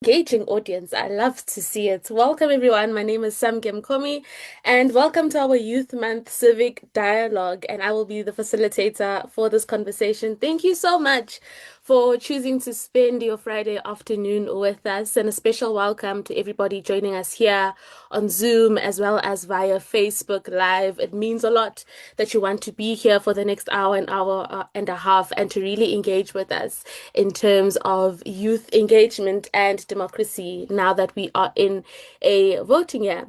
Engaging audience. I love to see it. Welcome, everyone. My name is Sam Komi, and welcome to our Youth Month Civic Dialogue. And I will be the facilitator for this conversation. Thank you so much for choosing to spend your Friday afternoon with us, and a special welcome to everybody joining us here on Zoom as well as via Facebook Live. It means a lot that you want to be here for the next hour and a half, and to really engage with us in terms of youth engagement and democracy now that we are in a voting year.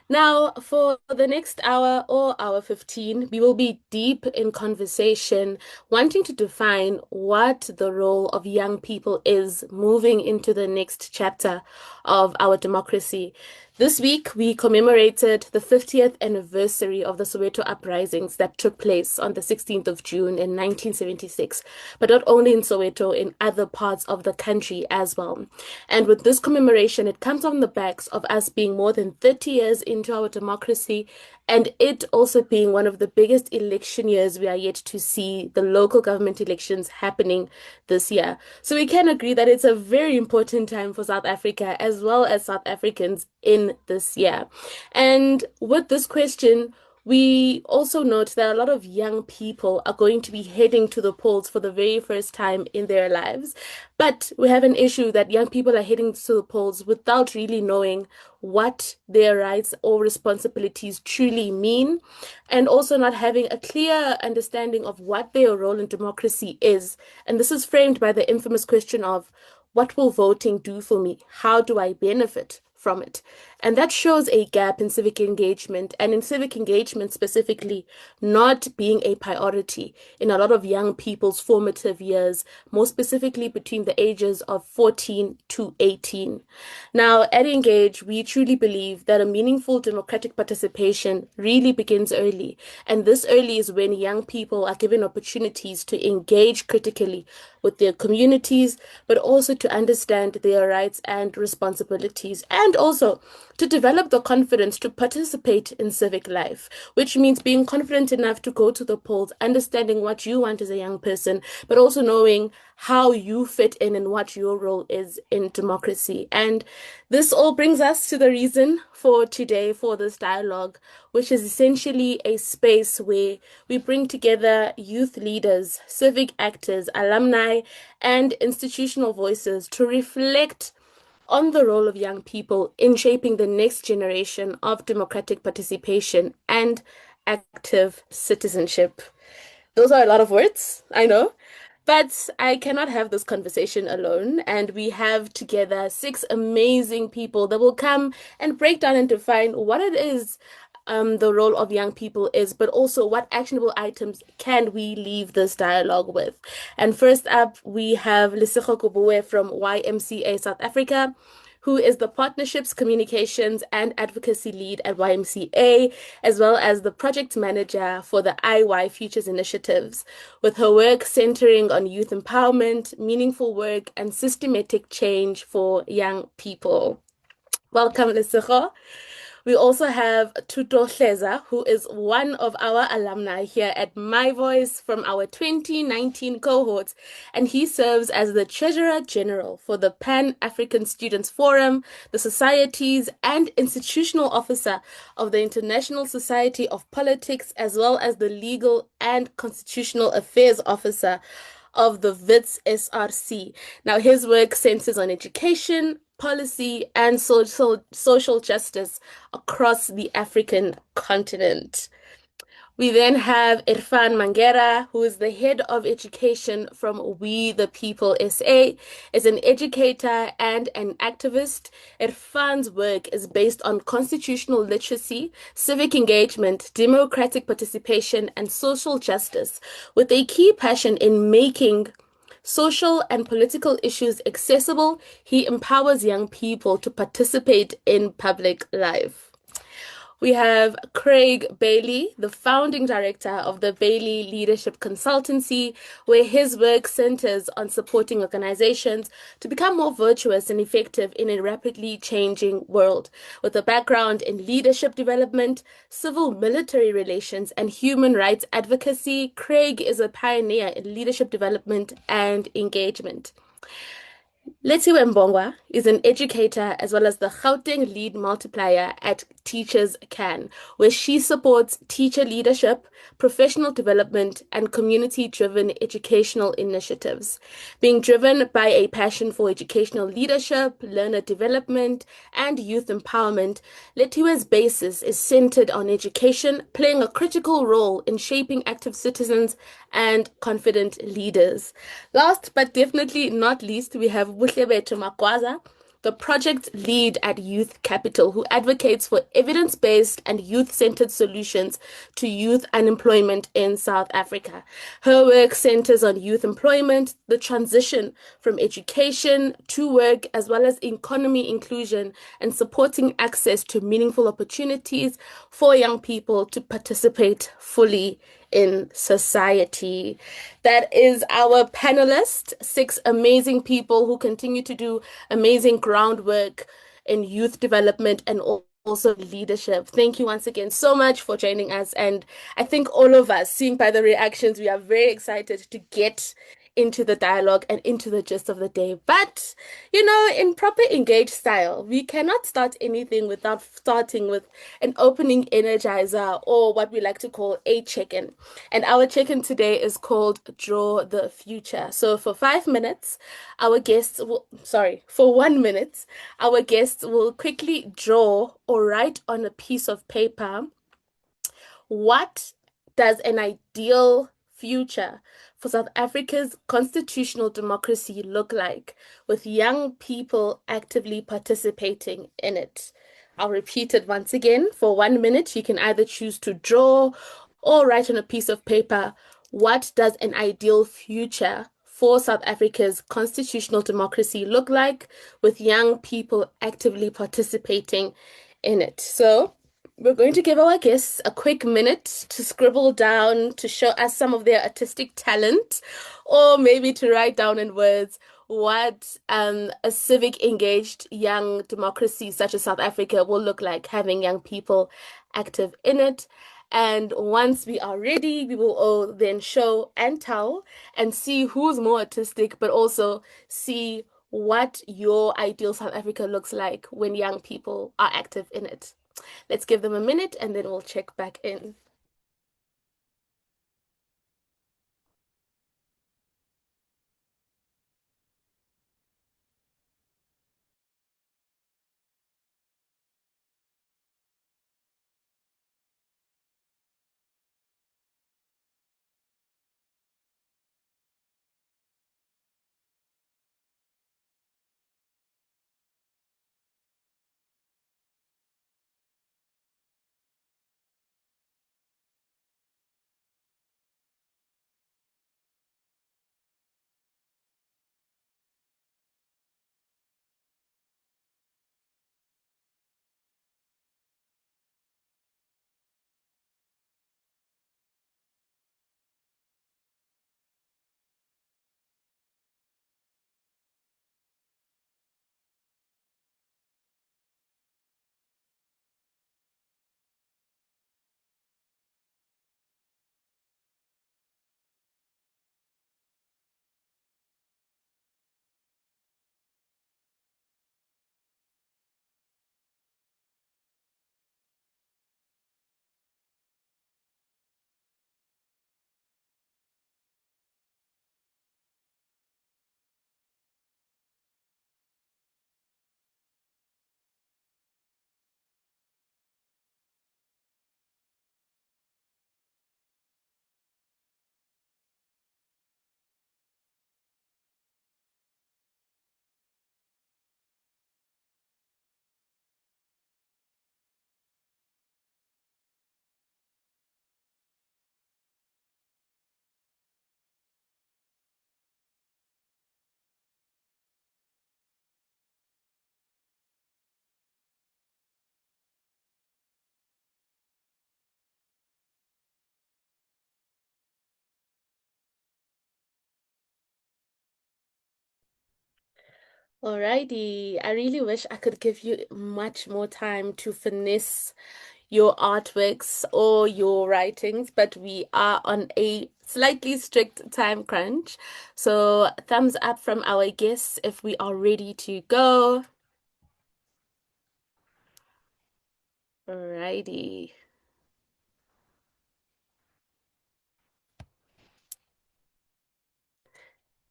Now, for the next hour or hour 15, we will be deep in conversation, wanting to define what the role of young people is moving into the next chapter of our democracy. This week, we commemorated the 50th anniversary of the Soweto uprisings that took place on the 16th of June in 1976, but not only in Soweto, in other parts of the country as well. And with this commemoration, it comes on the backs of us being more than 30 years into our democracy, and it also being one of the biggest election years we are yet to see the local government elections happening this year. So we can agree that it's a very important time for South Africa as well as South Africans in this year. And with this question, we also note that a lot of young people are going to be heading to the polls for the very first time in their lives. But we have an issue that young people are heading to the polls without really knowing what their rights or responsibilities truly mean, and also not having a clear understanding of what their role in democracy is. And this is framed by the infamous question of, what will voting do for me? How do I benefit from it? And that shows a gap in civic engagement, and in civic engagement specifically, not being a priority in a lot of young people's formative years, more specifically between the ages of 14 to 18. Now, at Engage, we truly believe that a meaningful democratic participation really begins early. And this early is when young people are given opportunities to engage critically with their communities, but also to understand their rights and responsibilities, and also to develop the confidence to participate in civic life, which means being confident enough to go to the polls, understanding what you want as a young person, but also knowing how you fit in and what your role is in democracy. And this all brings us to the reason for today, for this dialogue, which is essentially a space where we bring together youth leaders, civic actors, alumni, and institutional voices to reflect on the role of young people in shaping the next generation of democratic participation and active citizenship. Those are a lot of words, I know, but I cannot have this conversation alone. And we have together six amazing people that will come and break down and define what it is the role of young people is, but also what actionable items can we leave this dialogue with. And first up, we have Lesego Koboe from YMCA South Africa, who is the Partnerships, Communications, and Advocacy Lead at YMCA, as well as the Project Manager for the IY Futures Initiatives, with her work centering on youth empowerment, meaningful work, and systematic change for young people. Welcome, Lesego. We also have Tuto Hleza, who is one of our alumni here at My Voice from our 2019 cohort, and he serves as the Treasurer General for the Pan-African Students Forum, the Societies and Institutional Officer of the International Society of Politics, as well as the Legal and Constitutional Affairs Officer of the WITS SRC. Now, his work centers on education, policy, and social justice across the African continent. We then have Irfan Mangera, who is the head of education from We the People SA, is an educator and an activist. Irfan's work is based on constitutional literacy, civic engagement, democratic participation, and social justice, with a key passion in making social and political issues accessible. He empowers young people to participate in public life. We have Craig Bailey, the founding director of the Bailey Leadership Consultancy, where his work centers on supporting organizations to become more virtuous and effective in a rapidly changing world. With a background in leadership development, civil military relations, and human rights advocacy, Craig is a pioneer in leadership development and engagement. Letty Mbongwa is an educator as well as the Gauteng lead multiplier at Teachers Can, where she supports teacher leadership, professional development, and community-driven educational initiatives. Being driven by a passion for educational leadership, learner development, and youth empowerment, Letiwe's basis is centered on education, playing a critical role in shaping active citizens and confident leaders. Last but definitely not least, we have Buhlebethu Magwaza, the project lead at Youth Capital, who advocates for evidence based and youth centered solutions to youth unemployment in South Africa. Her work centers on youth employment, the transition from education to work, as well as economy inclusion and supporting access to meaningful opportunities for young people to participate fully in society. That is our panelist, six amazing people who continue to do amazing groundwork in youth development and also leadership. Thank you once again so much for joining us. And I think all of us, seeing by the reactions, we are very excited to get into the dialogue and into the gist of the day. But, in proper engaged style, we cannot start anything without starting with an opening energizer or what we like to call a check-in. And our check-in today is called Draw the Future. So for 5 minutes, for 1 minute, our guests will quickly draw or write on a piece of paper what does an ideal future for South Africa's constitutional democracy look like, with young people actively participating in it? I'll repeat it once again. For 1 minute, you can either choose to draw or write on a piece of paper what does an ideal future for South Africa's constitutional democracy look like, with young people actively participating in it. So, we're going to give our guests a quick minute to scribble down to show us some of their artistic talent, or maybe to write down in words what a civic engaged young democracy such as South Africa will look like, having young people active in it. And once we are ready, we will all then show and tell and see who's more artistic, but also see what your ideal South Africa looks like when young people are active in it. Let's give them a minute and then we'll check back in. Alrighty, I really wish I could give you much more time to finesse your artworks or your writings, but we are on a slightly strict time crunch. So, thumbs up from our guests if we are ready to go. Alrighty.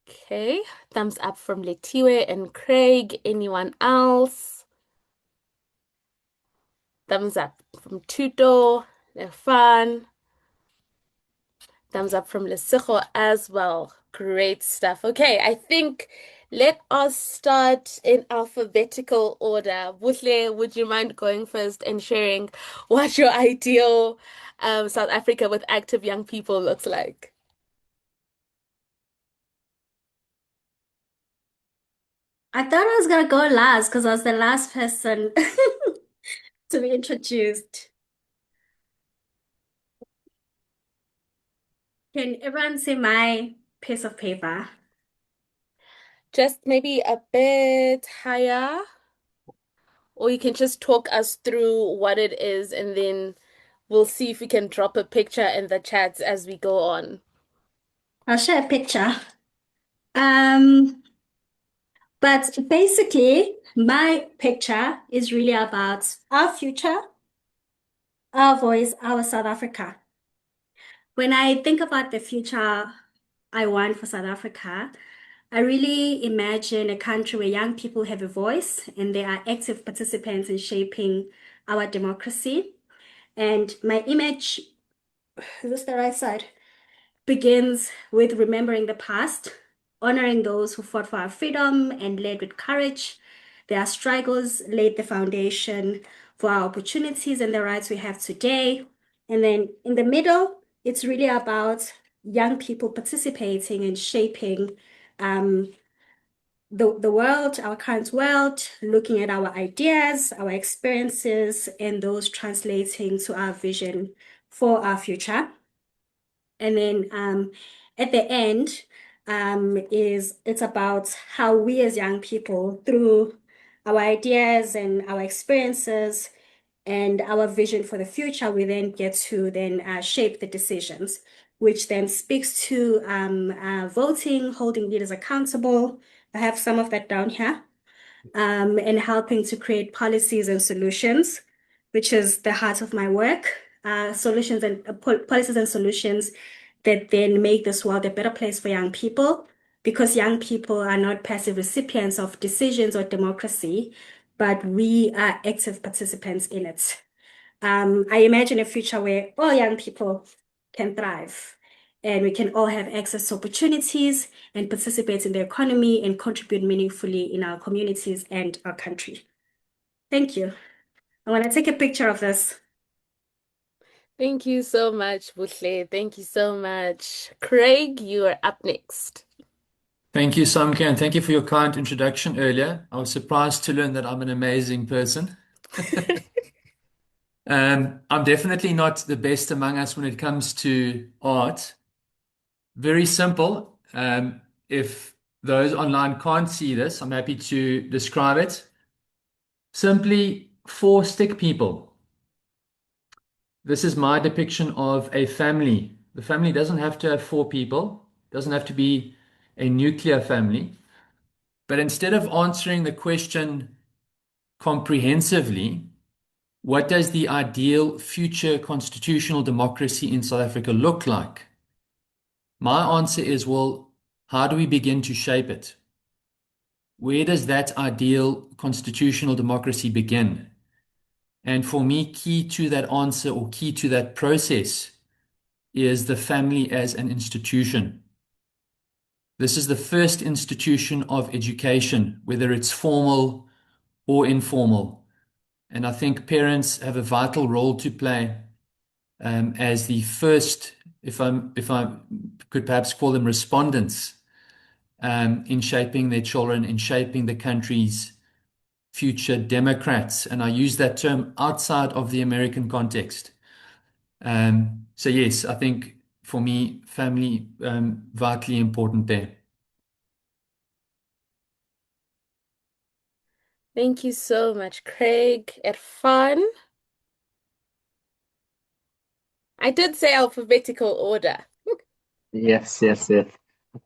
Okay. Thumbs up from Letiwe and Craig. Anyone else? Thumbs up from Tuto. They're fun. Thumbs up from Lesego as well. Great stuff. Okay, I think let us start in alphabetical order. Buhle, would you mind going first and sharing what your ideal South Africa with active young people looks like? I thought I was gonna go last because I was the last person to be introduced. Can everyone see my piece of paper? Just maybe a bit higher, or you can just talk us through what it is, and then we'll see if we can drop a picture in the chats as we go on. I'll share a picture. Um, but basically, my picture is really about our future, our voice, our South Africa. When I think about the future I want for South Africa, I really imagine a country where young people have a voice and they are active participants in shaping our democracy. And my image, is this the right side? Begins with remembering the past, honoring those who fought for our freedom and led with courage. Their struggles laid the foundation for our opportunities and the rights we have today. And then in the middle, it's really about young people participating and shaping um, the world, our current world, looking at our ideas, our experiences, and those translating to our vision for our future. And then at the end is it's about how we as young people, through our ideas and our experiences and our vision for the future, we then get to then shape the decisions, which then speaks to voting, holding leaders accountable. I have some of that down here and helping to create policies and solutions, which is the heart of my work. Solutions and policies and solutions that then make this world a better place for young people, because young people are not passive recipients of decisions or democracy, but we are active participants in it. I imagine a future where all young people can thrive and we can all have access to opportunities and participate in the economy and contribute meaningfully in our communities and our country. Thank you. I want to take a picture of this. Thank you so much, Buhle. Thank you so much. Craig, you are up next. Thank you, Samke, and thank you for your kind introduction earlier. I was surprised to learn that I'm an amazing person. I'm definitely not the best among us when it comes to art. Very simple. If those online can't see this, I'm happy to describe it. Simply four stick people. This is my depiction of a family. The family doesn't have to have four people, doesn't have to be a nuclear family. But instead of answering the question comprehensively, what does the ideal future constitutional democracy in South Africa look like? My answer is, well, how do we begin to shape it? Where does that ideal constitutional democracy begin? And for me, key to that answer or key to that process is the family as an institution. This is the first institution of education, whether it's formal or informal. And I think parents have a vital role to play as the first, if I could perhaps call them respondents in shaping their children, in shaping the country's future democrats. And I use that term outside of the American context. So yes, I think for me, family vitally important there. Thank you so much, Craig. Irfan. I did say alphabetical order. Yes, yes, yes.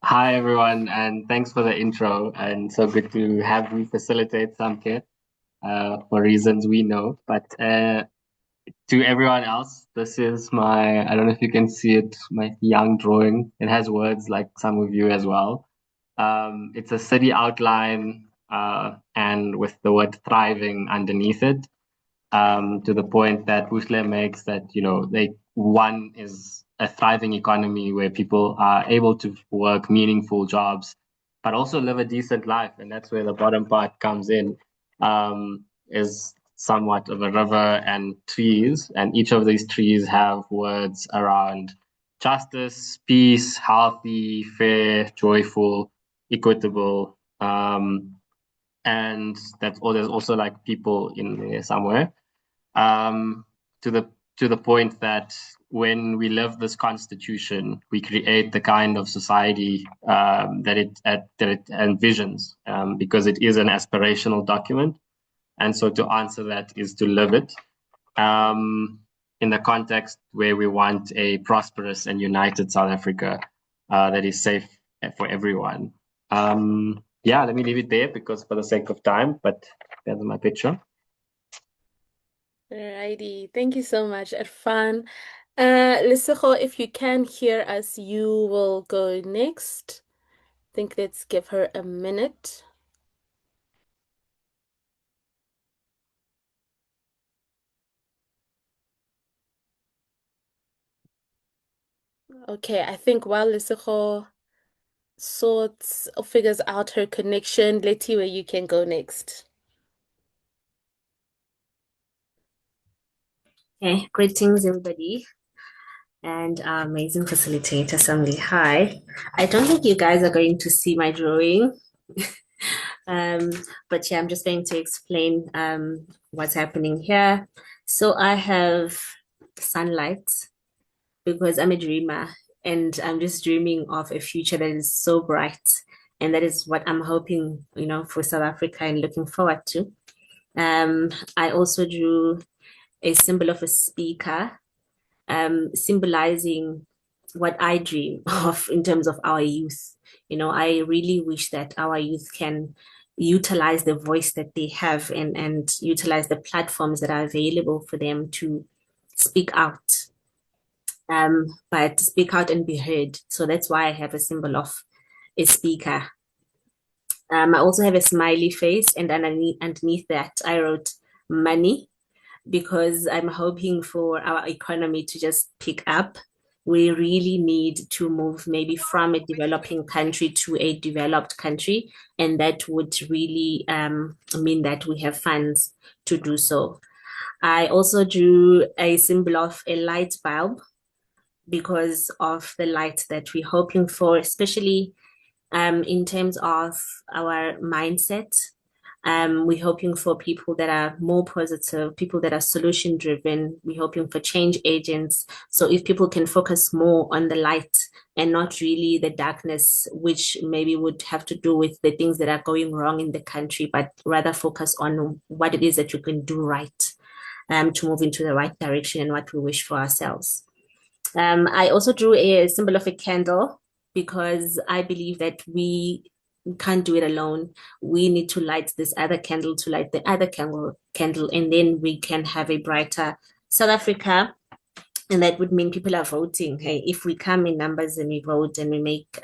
Hi, everyone, and thanks for the intro. And so good to have you facilitate Samkit for reasons we know. But to everyone else, this is my, I don't know if you can see it, my young drawing. It has words like some of you as well. It's a city outline and with the word thriving underneath it, to the point that Bushle makes that, one is a thriving economy where people are able to work meaningful jobs, but also live a decent life. And that's where the bottom part comes in, is somewhat of a river and trees. And each of these trees have words around justice, peace, healthy, fair, joyful, equitable. And there's also like people in there somewhere, um, to the point that when we live this constitution, we create the kind of society that it envisions, because it is an aspirational document, and so to answer that is to live it, um, in the context where we want a prosperous and united South Africa that is safe for everyone. Yeah, let me leave it there because for the sake of time, but that's my picture. Alrighty. Thank you so much, Irfan. Lesego, if you can hear us, you will go next. I think let's give her a minute. Okay, I think while Lesego sorts or figures out her connection, Letiwe, you can go next. Okay, greetings everybody and our amazing facilitator, Samli. Hi. I don't think you guys are going to see my drawing. But yeah, I'm just going to explain what's happening here. So I have sunlight because I'm a dreamer and I'm just dreaming of a future that is so bright. And that is what I'm hoping, for South Africa and looking forward to. I also drew a symbol of a speaker, symbolizing what I dream of in terms of our youth. I really wish that our youth can utilize the voice that they have and utilize the platforms that are available for them to speak out, but speak out and be heard. So that's why I have a symbol of a speaker. I also have a smiley face, and underneath that, I wrote money because I'm hoping for our economy to just pick up. We really need to move maybe from a developing country to a developed country, and that would really mean that we have funds to do so. I also drew a symbol of a light bulb because of the light that we're hoping for, especially in terms of our mindset. We're hoping for people that are more positive, people that are solution driven. We're hoping for change agents. So if people can focus more on the light and not really the darkness, which maybe would have to do with the things that are going wrong in the country, but rather focus on what it is that you can do right, to move into the right direction and what we wish for ourselves. I also drew a symbol of a candle because I believe that we can't do it alone. We need to light this other candle to light the other candle, and then we can have a brighter South Africa. And that would mean people are voting. Hey, if we come in numbers and we vote and we make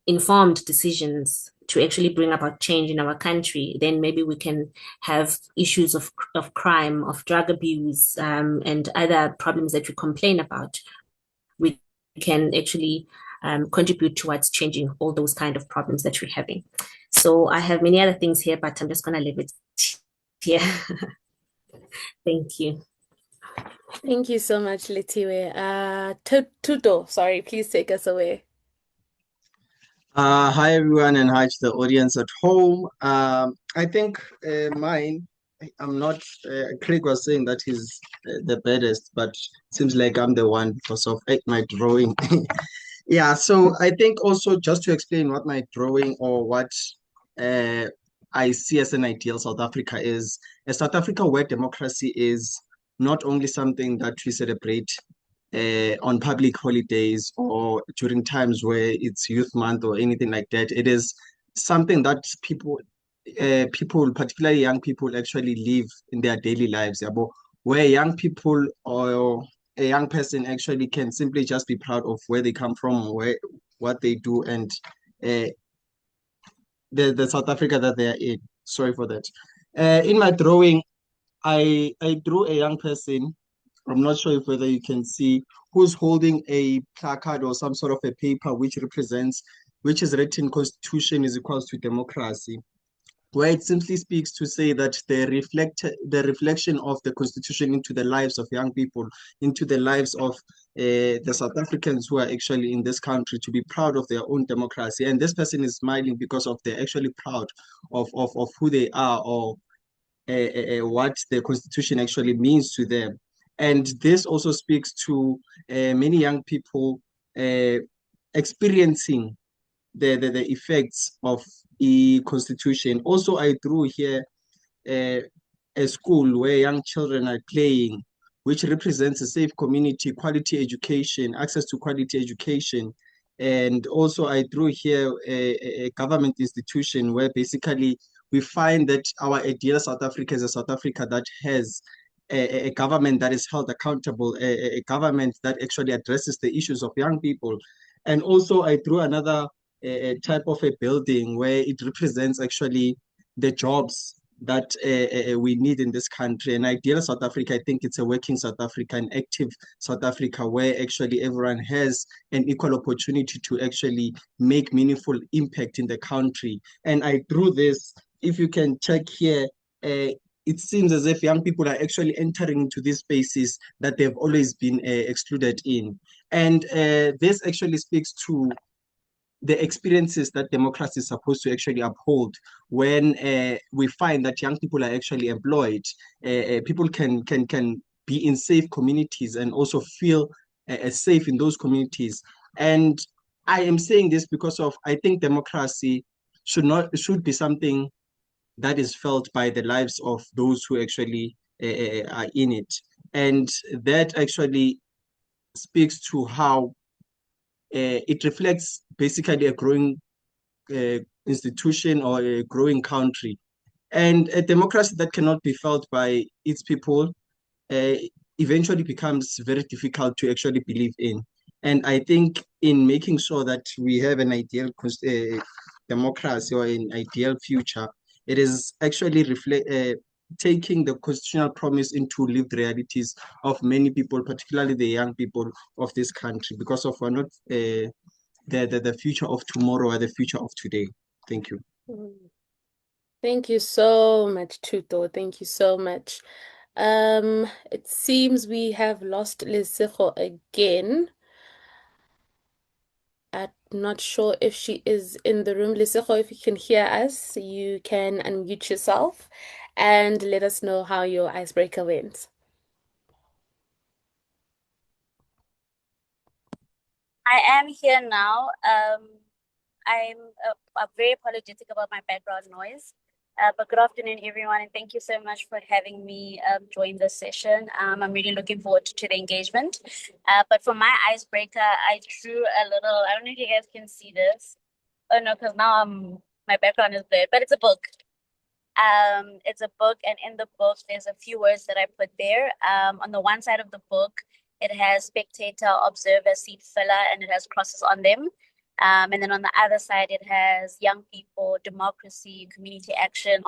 informed decisions to actually bring about change in our country, then maybe we can have issues of crime, of drug abuse, and other problems that we complain about. We can actually contribute towards changing all those kind of problems that we're having. So I have many other things here, but I'm just going to leave it here. Thank you. Thank you so much, Letiwe. Tuto, sorry, please take us away. Hi everyone, and hi to the audience at home. I think mine, I'm not, Craig was saying that he's the baddest, but seems like I'm the one because of my drawing. Yeah, so I think also just to explain what my drawing or what I see as an ideal South Africa is, a South Africa where democracy is not only something that we celebrate on public holidays or during times where it's Youth Month or anything like that. It is something that people, particularly young people, actually live in their daily lives. Yabo, where young people or a young person actually can simply just be proud of where they come from, what they do, and uh, the South Africa that they are in. Sorry for that. In my drawing, I drew a young person. I'm not sure if whether you can see, who's holding a placard or some sort of a paper which is written Constitution is equals to democracy, where it simply speaks to say that the reflection of the Constitution into the lives of young people, into the lives of the South Africans who are actually in this country, to be proud of their own democracy. And this person is smiling because of they're actually proud of who they are, or what the Constitution actually means to them. And this also speaks to many young people uh, experiencing the effects of the Constitution. Also, I drew here uh, a school where young children are playing, which represents a safe community, quality education, access to quality education. And also, I drew here a government institution where basically we find that our ideal South Africa is a South Africa that has a government that is held accountable, a government that actually addresses the issues of young people. And also, I drew another type of a building where it represents actually the jobs that we need in this country. An ideal South Africa, I think it's a working South Africa, an active South Africa, where actually everyone has an equal opportunity to actually make meaningful impact in the country. And I drew this, if you can check here, it seems as if young people are actually entering into these spaces that they've always been excluded in. And this actually speaks to the experiences that democracy is supposed to actually uphold. When we find that young people are actually employed, people can be in safe communities and also feel safe in those communities. And I am saying this because of, I think democracy should be something that is felt by the lives of those who actually are in it. And that actually speaks to how it reflects basically a growing institution or a growing country. And a democracy that cannot be felt by its people uh, eventually becomes very difficult to actually believe in. And I think in making sure that we have an ideal democracy or an ideal future, it is actually taking the constitutional promise into lived realities of many people, particularly the young people of this country, because of we're not the future of tomorrow or the future of today. Thank you. Mm. Thank you so much, Tuto. Thank you so much. It seems we have lost Lesego again. I'm not sure if she is in the room. Lesego, if you can hear us, you can unmute yourself and let us know how your icebreaker went. I am here now. I'm very apologetic about my background noise. But good afternoon, everyone, and thank you so much for having me join this session. I'm really looking forward to the engagement. But for my icebreaker, I drew a little, I don't know if you guys can see this. Oh no, because now my background is blurred, but it's a book. It's a book, and in the book, there's a few words that I put there. On the one side of the book, it has spectator, observer, seat filler, and it has crosses on them. And then on the other side, it has young people, democracy, community action,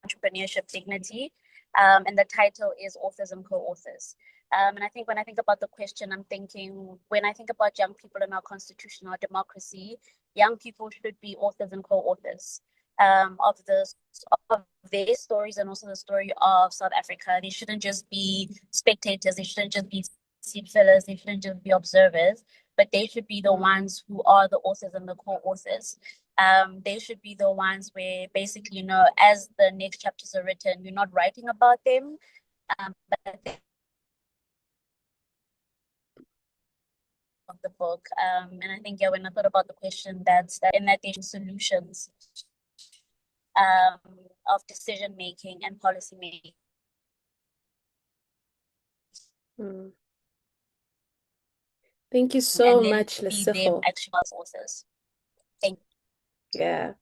entrepreneurship, dignity. And the title is Authors and Co-authors. And I think when I think about the question, I'm thinking, when I think about young people in our constitutional democracy, young people should be authors and co-authors of their stories and also the story of South Africa. They shouldn't just be spectators. They shouldn't just be seat fillers. They shouldn't just be observers, but they should be the ones who are the authors and the co-authors. They should be the ones where basically, as the next chapters are written, you're not writing about them, but they of the book. And I think, yeah, when I thought about the question, that's in that there's solutions of decision making and policy making. Mm. Thank you and so then much, see them Lesego. actual sources. Thank Yeah.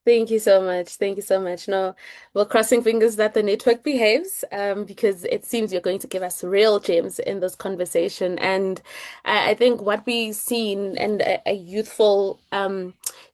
Thank you so much. Thank you so much. No, we're crossing fingers that the network behaves, because it seems you're going to give us real gems in this conversation. And I think what we've seen and a youthful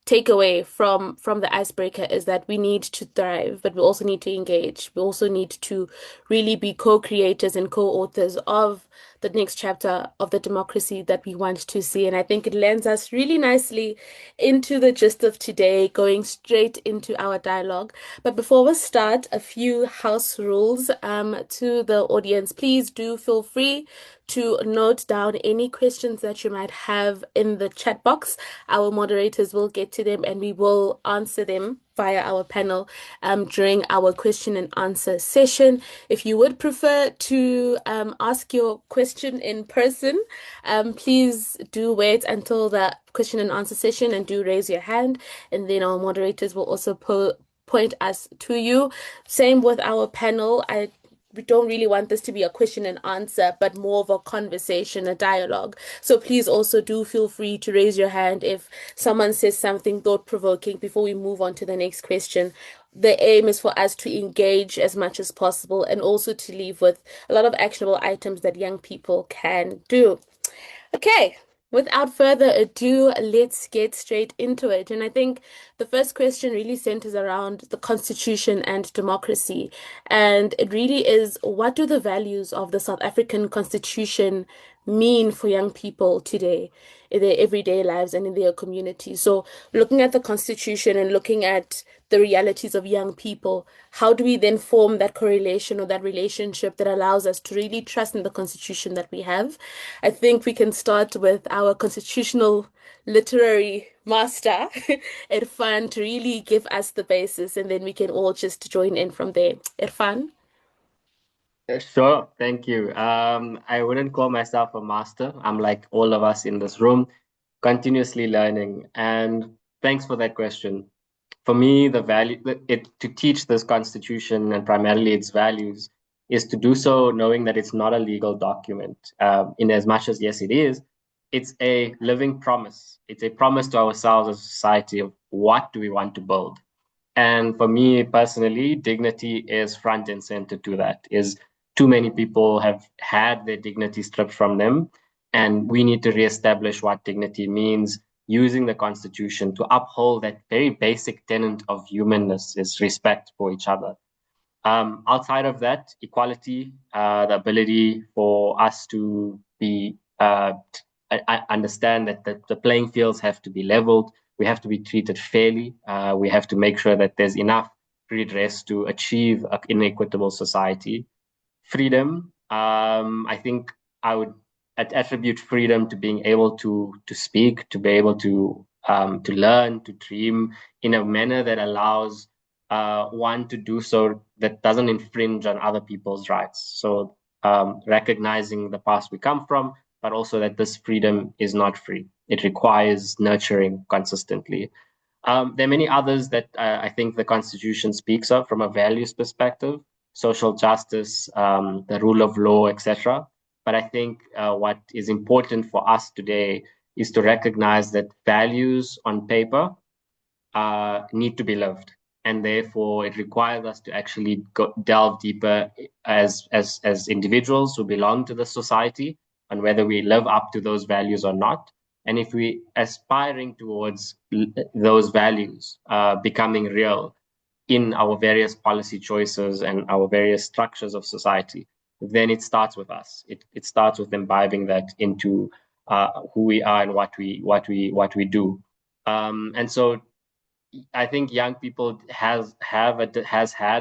takeaway from the icebreaker is that we need to thrive, but we also need to engage. We also need to really be co-creators and co-authors of the next chapter of the democracy that we want to see. And I think it lends us really nicely into the gist of today, going straight into our dialogue. But before we start, a few house rules to the audience. Please do feel free to note down any questions that you might have in the chat box. Our moderators will get to them and we will answer them via our panel during our question and answer session. If you would prefer to ask your question in person, please do wait until the question and answer session and do raise your hand, and then our moderators will also point us to you. Same with our panel. We don't really want this to be a question and answer, but more of a conversation, a dialogue. So please also do feel free to raise your hand if someone says something thought-provoking before we move on to the next question. The aim is for us to engage as much as possible and also to leave with a lot of actionable items that young people can do. Okay, without further ado, let's get straight into it. And I think the first question really centers around the Constitution and democracy. And it really is, what do the values of the South African Constitution mean for young people today in their everyday lives and in their communities? So, looking at the Constitution and looking at the realities of young people, how do we then form that correlation or that relationship that allows us to really trust in the Constitution that we have? I think we can start with our constitutional literary master, Irfan, to really give us the basis, and then we can all just join in from there. Irfan? Sure, thank you. I wouldn't call myself a master. I'm like all of us in this room, continuously learning. And thanks for that question. For me, the value it to teach this constitution and primarily its values is to do so knowing that it's not a legal document. In as much as yes, it is, it's a living promise. It's a promise to ourselves as a society of what do we want to build. And for me personally, dignity is front and center to that. Is too many people have had their dignity stripped from them, and we need to reestablish what dignity means using the Constitution to uphold that very basic tenet of humanness is respect for each other. Outside of that, equality, the ability for us to be I understand that the playing fields have to be leveled. We have to be treated fairly. We have to make sure that there's enough redress to achieve an inequitable society. Freedom, I think I would attribute freedom to being able to speak, to be able to learn, to dream in a manner that allows one to do so that doesn't infringe on other people's rights. So recognizing the past we come from, but also that this freedom is not free. It requires nurturing consistently. There are many others that I think the Constitution speaks of from a values perspective, social justice, the rule of law, etc. But I think what is important for us today is to recognize that values on paper need to be lived, and therefore it requires us to actually delve deeper as individuals who belong to the society, on whether we live up to those values or not, and if we aspiring towards those values becoming real in our various policy choices and our various structures of society, then it starts with us. It starts with imbibing that into who we are and what we do. And so I think young people has had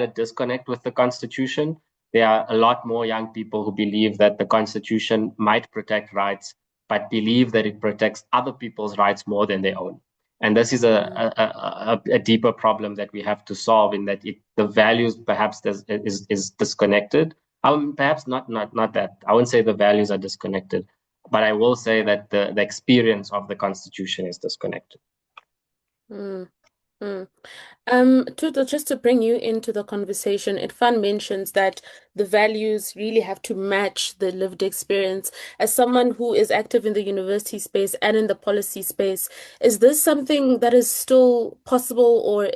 a disconnect with the Constitution. There are a lot more young people who believe that the Constitution might protect rights, but believe that it protects other people's rights more than their own. And this is a deeper problem that we have to solve, in that the values perhaps is disconnected. Perhaps not that. I wouldn't say the values are disconnected, but I will say that the experience of the Constitution is disconnected. Mm. Mm. Just to bring you into the conversation, Irfan mentions that the values really have to match the lived experience. As someone who is active in the university space and in the policy space, is this something that is still possible, or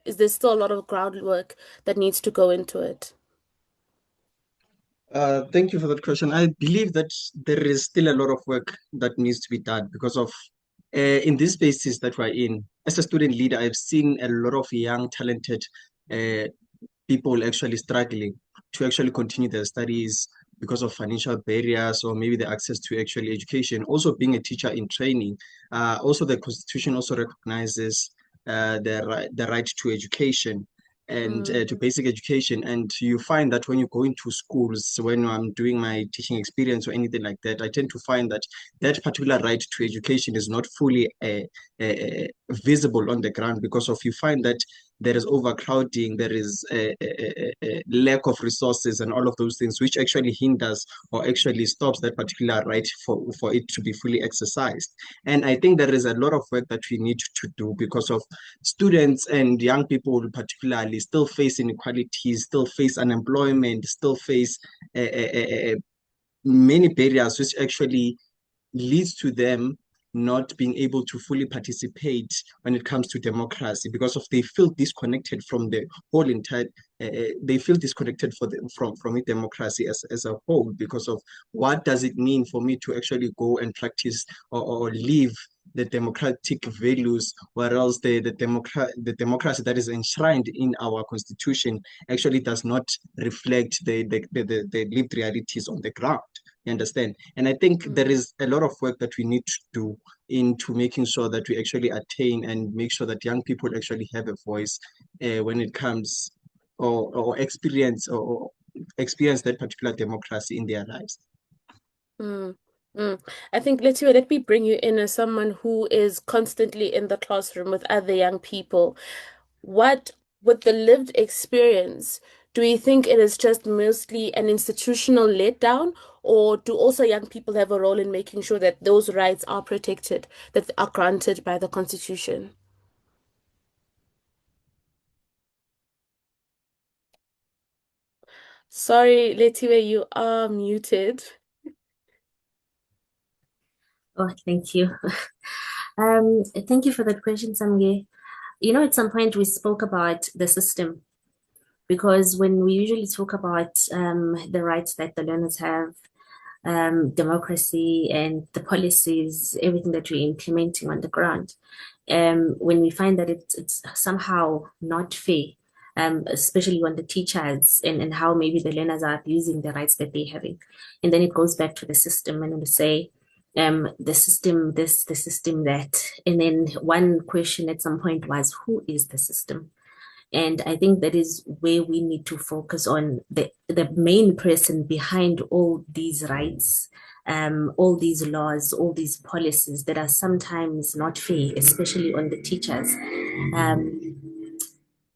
is there still a lot of groundwork that needs to go into it? Thank you for that question. I believe that there is still a lot of work that needs to be done because of in these spaces that we're in. As a student leader, I've seen a lot of young, talented uh, people actually struggling to actually continue their studies because of financial barriers or maybe the access to actually education. Also, being a teacher in training, also the Constitution also recognizes the right to education and Mm, to basic education. And you find that when you go into schools, when I'm doing my teaching experience or anything like that, I tend to find that that particular right to education is not fully visible on the ground because of you find that there is overcrowding, there is a lack of resources and all of those things, which actually hinders or actually stops that particular right for it to be fully exercised. And I think there is a lot of work that we need to do because of students and young people particularly still face inequalities, still face unemployment, still face many barriers which actually leads to them not being able to fully participate when it comes to democracy because of they feel disconnected from the whole entire they feel disconnected from it democracy as a whole because of what does it mean for me to actually go and practice or live the democratic values, whereas the democracy that is enshrined in our constitution actually does not reflect the lived realities on the ground. You understand? And I think there mm, is a lot of work that we need to do into making sure that we actually attain and make sure that young people actually have a voice when it comes or or experience that particular democracy in their lives. mm, mm. I think let me bring you in as someone who is constantly in the classroom with other young people. What, with the lived experience, do you think it is just mostly an institutional letdown, or do also young people have a role in making sure that those rights are protected, that are granted by the Constitution? Sorry, Letiwe, you are muted. Oh, thank you. Thank you for that question, Samge. You know, at some point we spoke about the system because when we usually talk about the rights that the learners have, democracy and the policies, everything that we're implementing on the ground, when we find that it's somehow not fair, especially on the teachers and how maybe the learners are abusing the rights that they're having. And then it goes back to the system and we say, the system this, the system that. And then one question at some point was, who is the system? And I think that is where we need to focus on the main person behind all these rights, all these laws, all these policies that are sometimes not fair, especially on the teachers.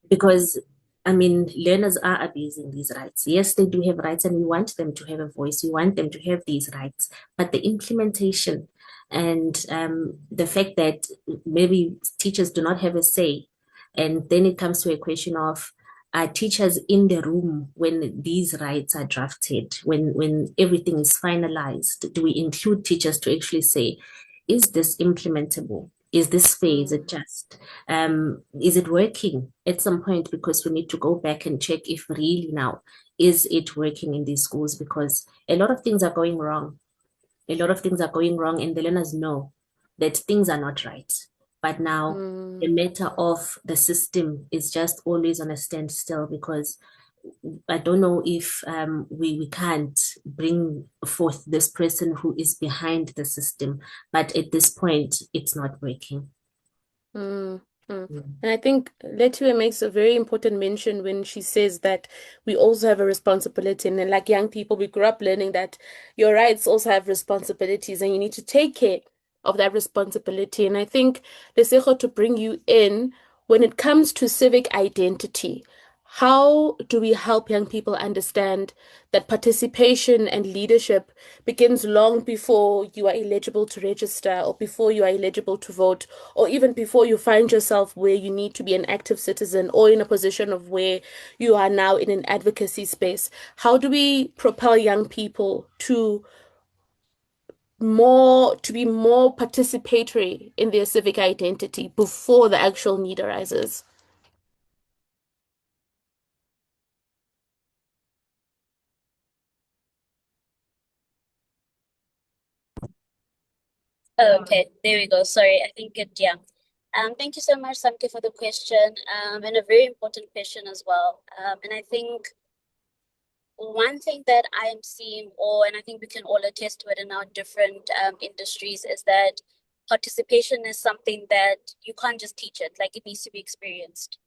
Because I mean, learners are abusing these rights. Yes, they do have rights, and we want them to have a voice. We want them to have these rights, but the implementation and the fact that maybe teachers do not have a say, and then it comes to a question of are teachers in the room when these rights are drafted, when everything is finalized? Do we include teachers to actually say, is this implementable? Is this fair? Is it Mm, just? Is it working at some point? Because we need to go back and check if really now is it working in these schools because a lot of things are going wrong. A lot of things are going wrong, and the learners know that things are not right. But now the mm, matter of the system is just always on a standstill because I don't know if we can't bring forth this person who is behind the system, but at this point, it's not working. mm, mm. Mm. And I think Letue makes a very important mention when she says that we also have a responsibility. And then, like young people, we grew up learning that your rights also have responsibilities, and you need to take care of that responsibility. And I think, Lesejo, to bring you in, when it comes to civic identity, how do we help young people understand that participation and leadership begins long before you are eligible to register or before you are eligible to vote or even before you find yourself where you need to be an active citizen or in a position of where you are now in an advocacy space? How do we propel young people to be more participatory in their civic identity before the actual need arises? Oh, okay, there we go. Sorry, I think it, yeah. Thank you so much, Samke, for the question, and a very important question as well. And I think one thing that I am seeing, or and I think we can all attest to it in our different industries, is that participation is something that you can't just teach it, like it needs to be experienced.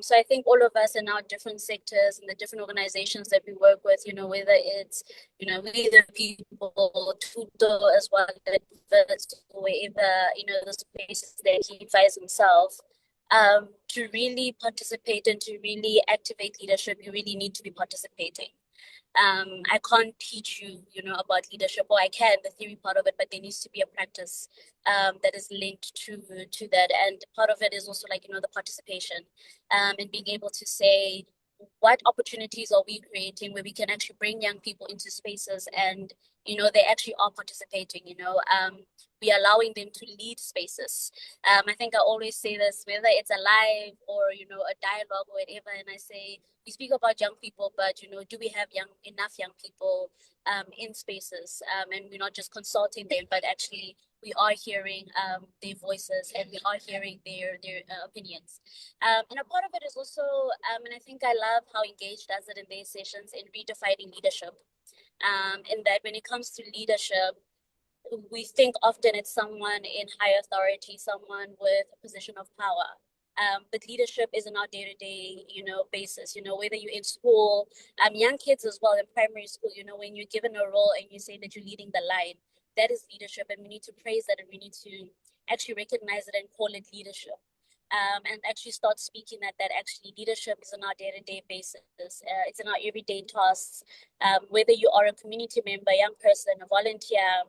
So I think all of us in our different sectors and the different organizations that we work with, whether it's, we the people, Tuto as well, or wherever, the spaces that he finds himself, to really participate and to really activate leadership, you really need to be participating. I can't teach you, about leadership, or I can, the theory part of it, but there needs to be a practice that is linked to that. And part of it is also like, the participation, and being able to say, what opportunities are we creating where we can actually bring young people into spaces and, they actually are participating, we are allowing them to lead spaces. I think I always say this, whether it's a live or, a dialogue or whatever, and I say, we speak about young people, but do we have enough young people in spaces? And we're not just consulting them, but actually we are hearing their voices and we are hearing their opinions. And a part of it is also, and I think I love how Engage does it in their sessions in redefining leadership. In that when it comes to leadership, we think often it's someone in high authority, someone with a position of power. But leadership is on our day-to-day, basis, whether you're in school, young kids as well in primary school, when you're given a role and you say that you're leading the line, that is leadership. And we need to praise that and we need to actually recognize it and call it leadership. And actually start speaking that actually leadership is on our day-to-day basis. It's in our everyday tasks. Whether you are a community member, young person, a volunteer,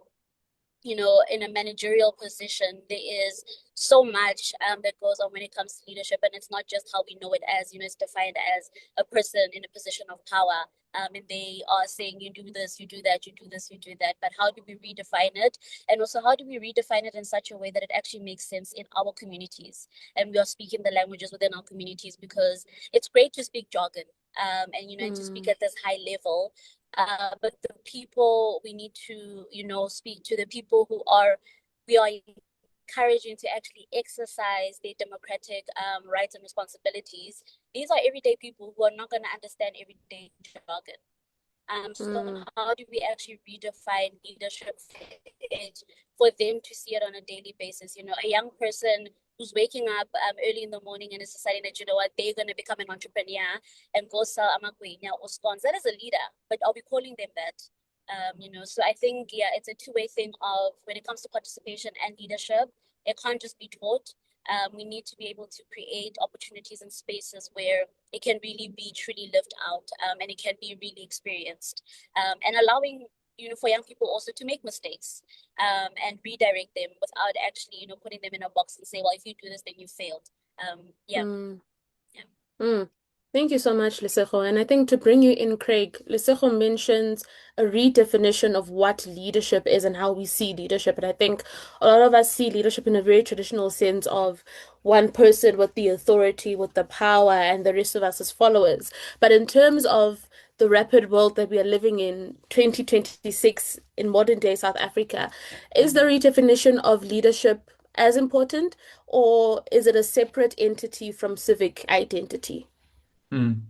in a managerial position, there is so much that goes on when it comes to leadership. And it's not just how we know it as, it's defined as a person in a position of power. And they are saying, you do this, you do that, you do this, you do that. But how do we redefine it? And also, how do we redefine it in such a way that it actually makes sense in our communities? And we are speaking the languages within our communities, because it's great to speak jargon. And and to speak at this high level, but the people we need to, speak to, the people we are encouraging to actually exercise their democratic rights and responsibilities. These are everyday people who are not going to understand everyday jargon. So how do we actually redefine leadership for them to see it on a daily basis? A young person who's waking up early in the morning and is deciding that, what, they're going to become an entrepreneur and go sell amagwinya or scones. That is a leader, but are we calling them that? So I think, yeah, it's a two-way thing of when it comes to participation and leadership, it can't just be taught. We need to be able to create opportunities and spaces where it can really be truly lived out, and it can be really experienced, and allowing for young people also to make mistakes, and redirect them without actually putting them in a box and say, well, if you do this then you failed. Yeah. Mm. Yeah. Mm. Thank you so much, Lesego. And I think to bring you in, Craig, Lesego mentions a redefinition of what leadership is and how we see leadership. And I think a lot of us see leadership in a very traditional sense of one person with the authority, with the power, and the rest of us as followers. But in terms of the rapid world that we are living in, 2026 in modern day South Africa, is the redefinition of leadership as important, or is it a separate entity from civic identity? Mm.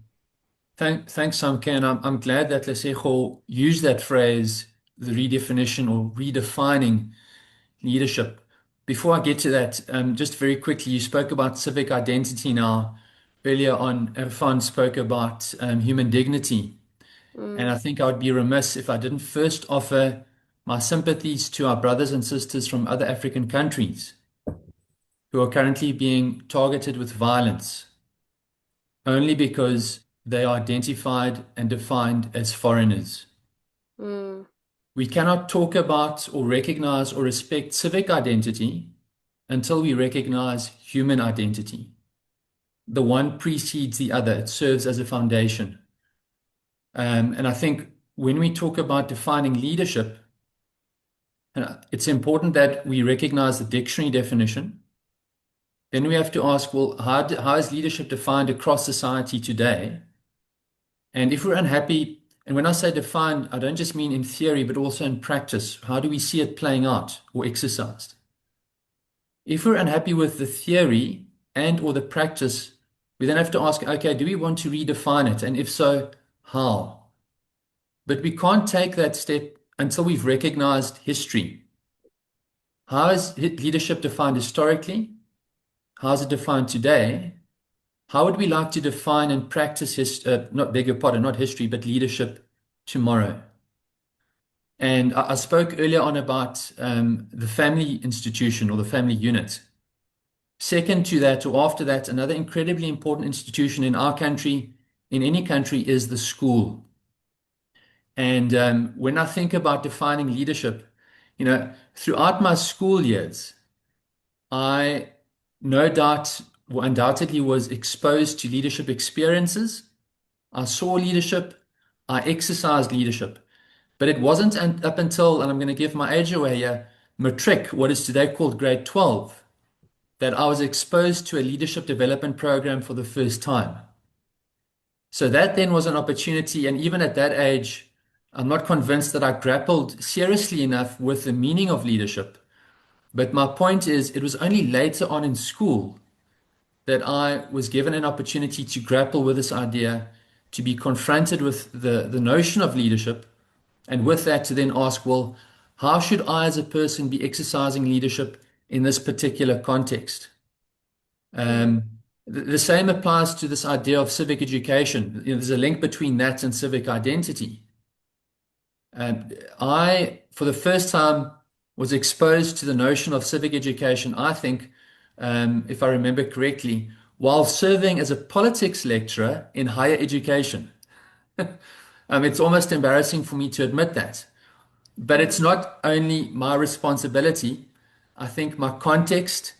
Thanks, Samke, and I'm glad that Lesego used that phrase, the redefinition or redefining leadership. Before I get to that, just very quickly, you spoke about civic identity now. Earlier on, Irfan spoke about human dignity. And I think I would be remiss if I didn't first offer my sympathies to our brothers and sisters from other African countries who are currently being targeted with violence. only because they are identified and defined as foreigners. Mm, We cannot talk about or recognize or respect civic identity until we recognize human identity. The one precedes the other, it serves as a foundation. And I think when we talk about defining leadership, it's important that we recognize the dictionary definition. Then we have to ask, well, how is leadership defined across society today? And if we're unhappy, and when I say defined, I don't just mean in theory, but also in practice. How do we see it playing out or exercised? If we're unhappy with the theory and or the practice, we then have to ask, okay, do we want to redefine it? And if so, how? But we can't take that step until we've recognized history. How is leadership defined historically? How is it defined today? How would we like to define and practice not beg your pardon, not history, but leadership tomorrow? And I spoke earlier on about the family institution or the family unit. Second to that, or after that, another incredibly important institution in our country, in any country, is the school. And when I think about defining leadership, throughout my school years, I no doubt, well, undoubtedly was exposed to leadership experiences. I saw leadership, I exercised leadership. But it wasn't up until, and I'm going to give my age away here, matric, what is today called grade 12, that I was exposed to a leadership development program for the first time. So that then was an opportunity. And even at that age, I'm not convinced that I grappled seriously enough with the meaning of leadership. But my point is, it was only later on in school that I was given an opportunity to grapple with this idea, to be confronted with the notion of leadership, and with that to then ask, well, how should I as a person be exercising leadership in this particular context? mm, The same applies to this idea of civic education. There's a link between that and civic identity. I, for the first time, was exposed to the notion of civic education, I think, if I remember correctly, while serving as a politics lecturer in higher education. It's almost embarrassing for me to admit that. But it's mm, not only my responsibility. I think my context,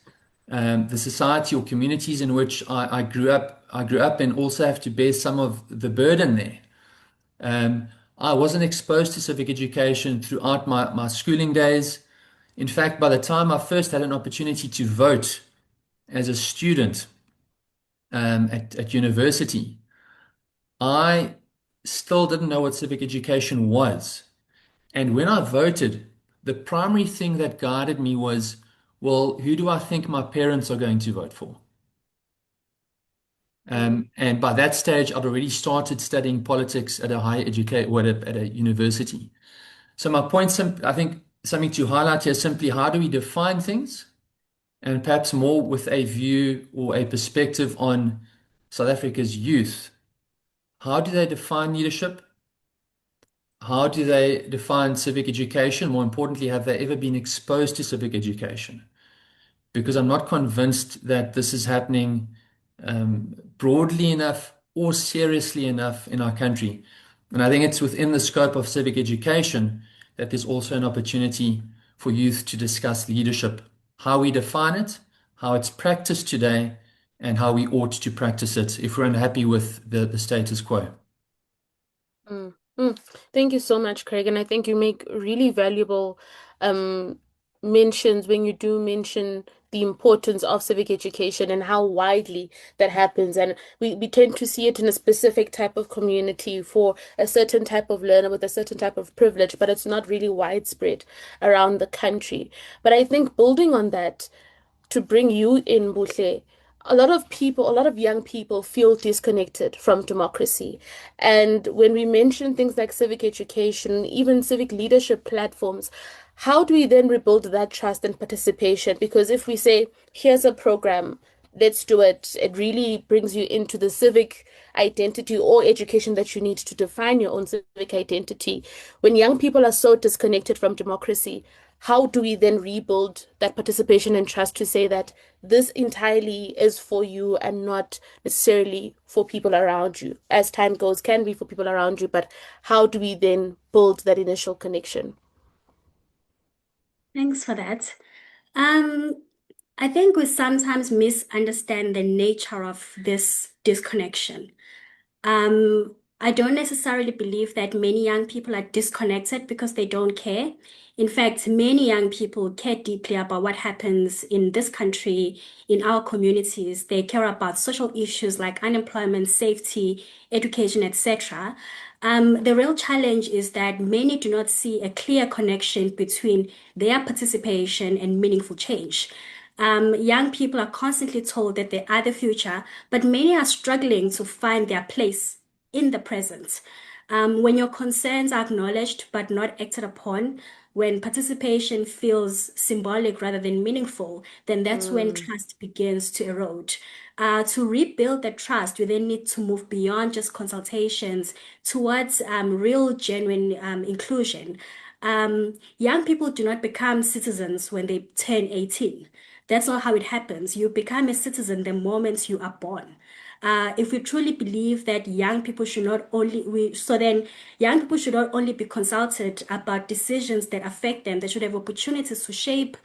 the society or communities in which I grew up in also have to bear some of the burden there. Um, I wasn't exposed to civic education throughout my schooling days. In fact, by the time I first had an opportunity to vote as a student at university, I still didn't know what civic education was. And when I voted, the primary thing that guided me was, well, who do I think my parents are going to vote for? mm, And by that stage, I'd already started studying politics at a higher education, well, at a university. So my point, I think something to highlight here is simply how do we define things, and perhaps more with a view or a perspective on South Africa's youth. How do they define leadership? How do they define civic education? More importantly, have they ever been exposed to civic education? Because I'm not convinced that this is happening broadly enough or seriously enough in our country. And I think it's within the scope of civic education that there's also an opportunity for youth to discuss leadership, how we define it, how it's practiced today, and how we ought to practice it if we're unhappy with the status quo. mm, mm. Thank you so much, Craig. And I think you make really valuable um, mentions when you do mention the importance of civic education and how widely that happens. And we tend to see it in a specific type of community for a certain type of learner with a certain type of privilege, but it's not really widespread around the country. But I think building on that, to bring you in, Buhle, a lot of people, a lot of young people feel disconnected from democracy. And when we mention things like civic education, even civic leadership platforms, how do we then rebuild that trust and participation? Because if we say, here's a program, let's do it, it really brings you into the civic identity or education that you need to define your own civic identity. When young people are so disconnected from democracy, how do we then rebuild that participation and trust to say that this entirely is for you and not necessarily for people around you. As time goes, can be for people around you, but how do we then build that initial connection? Thanks for that. Um, I think we sometimes misunderstand the nature of this disconnection. I don't necessarily believe that many young people are disconnected because they don't care. In fact, many young people care deeply about what happens in this country, in our communities. They care about social issues like unemployment, safety, education, etc. The real challenge is that many do not see a clear connection between their participation and meaningful change. Young people are constantly told that they are the future, but many are struggling to find their place in the present. When your concerns are acknowledged but not acted upon, when participation feels symbolic rather than meaningful, then that's when Mm. trust begins to erode. To rebuild the trust, we then need to move beyond just consultations towards real, genuine inclusion. Young people do not become citizens when they turn 18. That's not how it happens. You become a citizen the moment you are born. If we truly believe that young people should not only we so then young people should not only be consulted about decisions that affect them, they should have opportunities to shape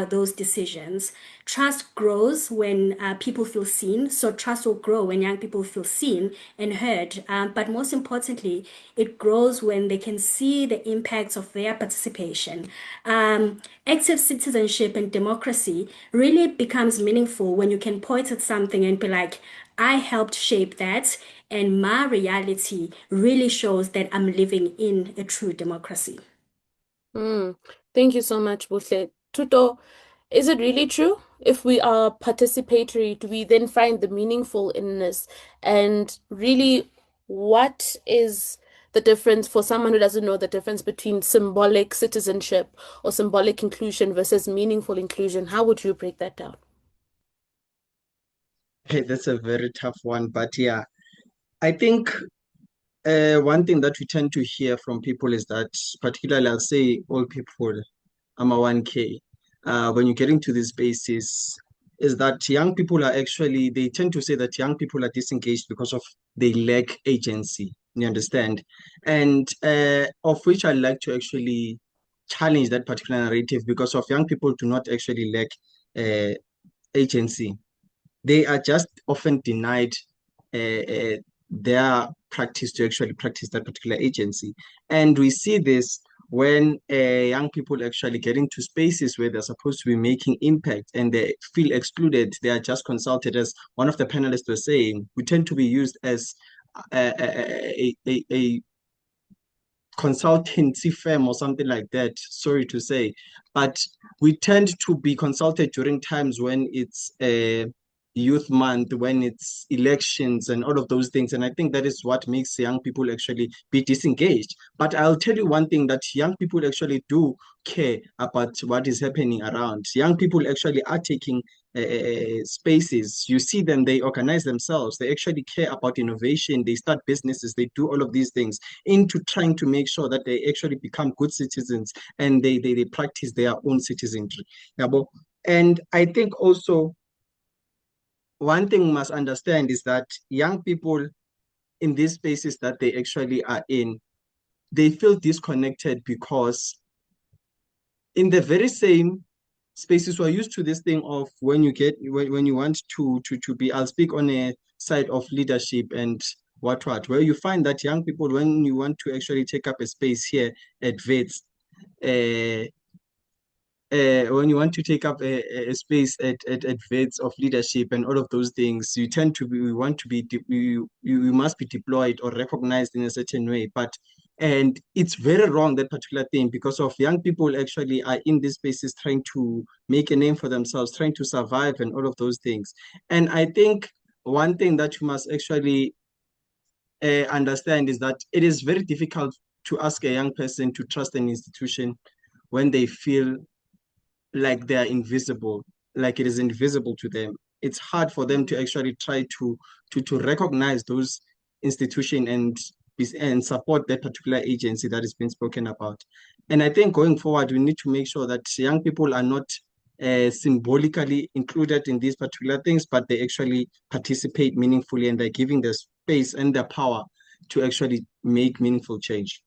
those decisions. Trust grows when people feel seen. So trust will grow when young people feel seen and heard. But most importantly, it grows when they can see the impacts of their participation. Active citizenship and democracy really becomes meaningful when you can point at something and be like, I helped shape that, and my reality really shows that I'm living in a true democracy. Mm. Thank you so much, Buhle. Tuto, is it really true? If we are participatory, do we then find the meaningful in this? And really, what is the difference for someone who doesn't know the difference between symbolic citizenship or symbolic inclusion versus meaningful inclusion? How would you break that down? Hey, that's a very tough one, but yeah, I think one thing that we tend to hear from people is that, particularly, I'll say old people, I'm a 1K. When you get into these spaces, is that young people are actually, they tend to say that young people are disengaged because of they lack agency. You understand? And of which I like to actually challenge that particular narrative because of young people do not actually lack uh, agency. They are just often denied their practice to actually practice that particular agency. And we see this when young people actually get into spaces where they're supposed to be making impact and they feel excluded. They are just consulted, as one of the panelists was saying. We tend to be used as a consultancy firm or something like that, sorry to say. But we tend to be consulted during times when it's youth month, when it's elections and all of those things. And I think that is what makes young people actually be disengaged. But I'll tell you one thing, that young people actually do care about what is happening around. Young people actually are taking spaces. You see them, they organize themselves. They actually care about innovation. They start businesses. They do all of these things into trying to make sure that they actually become good citizens and they practice their own citizenry. Yabo. And I think also one thing we must understand is that young people in these spaces that they actually are in, they feel disconnected because in the very same spaces we're used to this thing of when you want to be, I'll speak on a side of leadership and what where you find that young people, when you want to actually take up a space here at VETS, uh, when you want to take up a space at VETS of leadership and all of those things, you tend to be, you want to be, you must be deployed or recognized in a certain way. But, and it's very wrong, that particular thing, because of young people actually are in these spaces trying to make a name for themselves, trying to survive and all of those things. And I think one thing that you must actually understand is that it is very difficult to ask a young person to trust an institution when they feel like they are invisible, like it is invisible to them. It's hard for them to actually try to recognize those institutions and support that particular agency that is being spoken about. And I think going forward, we need to make sure that young people are not symbolically included in these particular things, but they actually participate meaningfully and they're giving the space and the power to actually make meaningful change.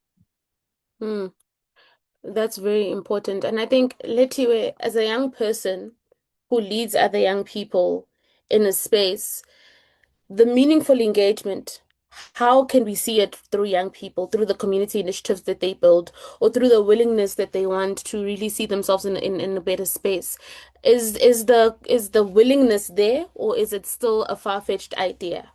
Mm, that's very important. And I think, Letiwe, as a young person who leads other young people in a space, the meaningful engagement, how can we see it through young people, through the community initiatives that they build, or through the willingness that they want to really see themselves in a better space? Is the willingness there, or is it still a far-fetched idea?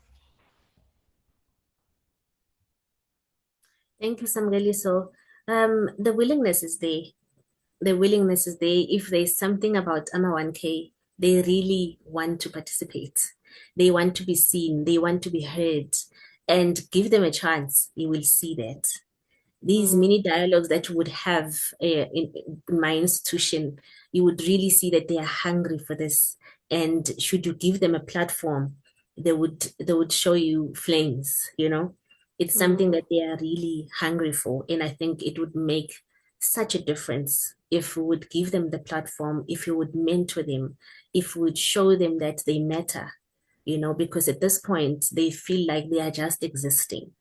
Thank you, Samgeli. So, the willingness is there. The willingness is there. If there's something about AMA 1K, they really want to participate. They want to be seen. They want to be heard. And give them a chance. You will see that. These mini dialogues that you would have in my institution, you would really see that they are hungry for this. And should you give them a platform, they would show you flames, you know. It's something Mm, that they are really hungry for. And I think it would make such a difference if we would give them the platform, if you would mentor them, if we would show them that they matter, you know, because at this point they feel like they are just existing.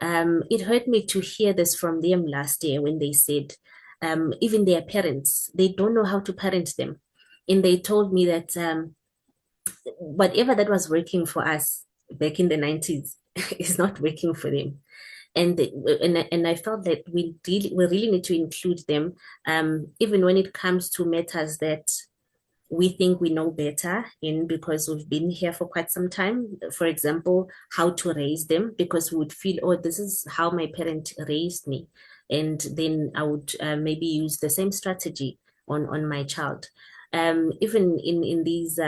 It hurt me to hear this from them last year when they said, even their parents, they don't know how to parent them. And they told me that whatever that was working for us back in the 90s is not working for them. And I felt that we really need to include them, even when it comes to matters that we think we know better in because we've been here for quite some time. For example, how to raise them, because we would feel, oh, this is how my parent raised me. And then I would maybe use the same strategy on my child. Even in these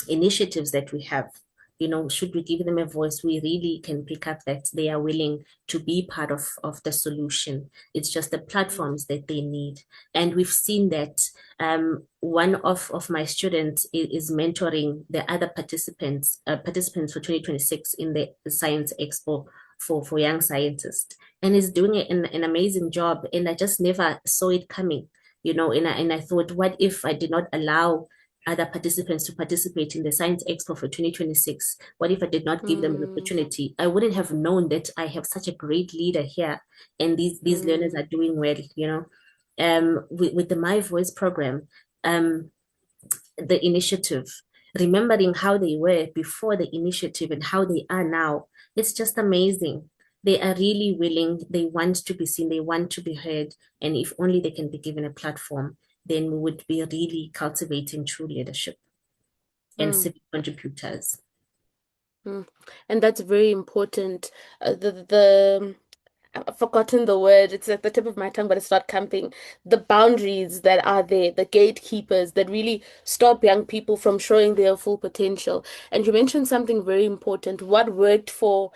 initiatives that we have, you know, should we give them a voice, we really can pick up that they are willing to be part of the solution. It's just the platforms that they need. And we've seen that one of my students is mentoring the other participants for 2026 in the Science Expo for young scientists. And is doing an amazing job. And I just never saw it coming, you know, and I thought, what if I did not allow other participants to participate in the Science Expo for 2026? What if I did not give them an mm, opportunity? I wouldn't have known that I have such a great leader here, and these learners mm, are doing well, you know. With the My Voice program, the initiative, remembering how they were before the initiative and how they are now, it's just amazing. They are really willing, they want to be seen, they want to be heard. And if only they can be given a platform, then we would be really cultivating true leadership and mm, civic contributors. mm. And that's very important. The I've forgotten the word. It's at the tip of my tongue, but it's not camping. The boundaries that are there, the gatekeepers that really stop young people from showing their full potential. And you mentioned something very important. What worked for,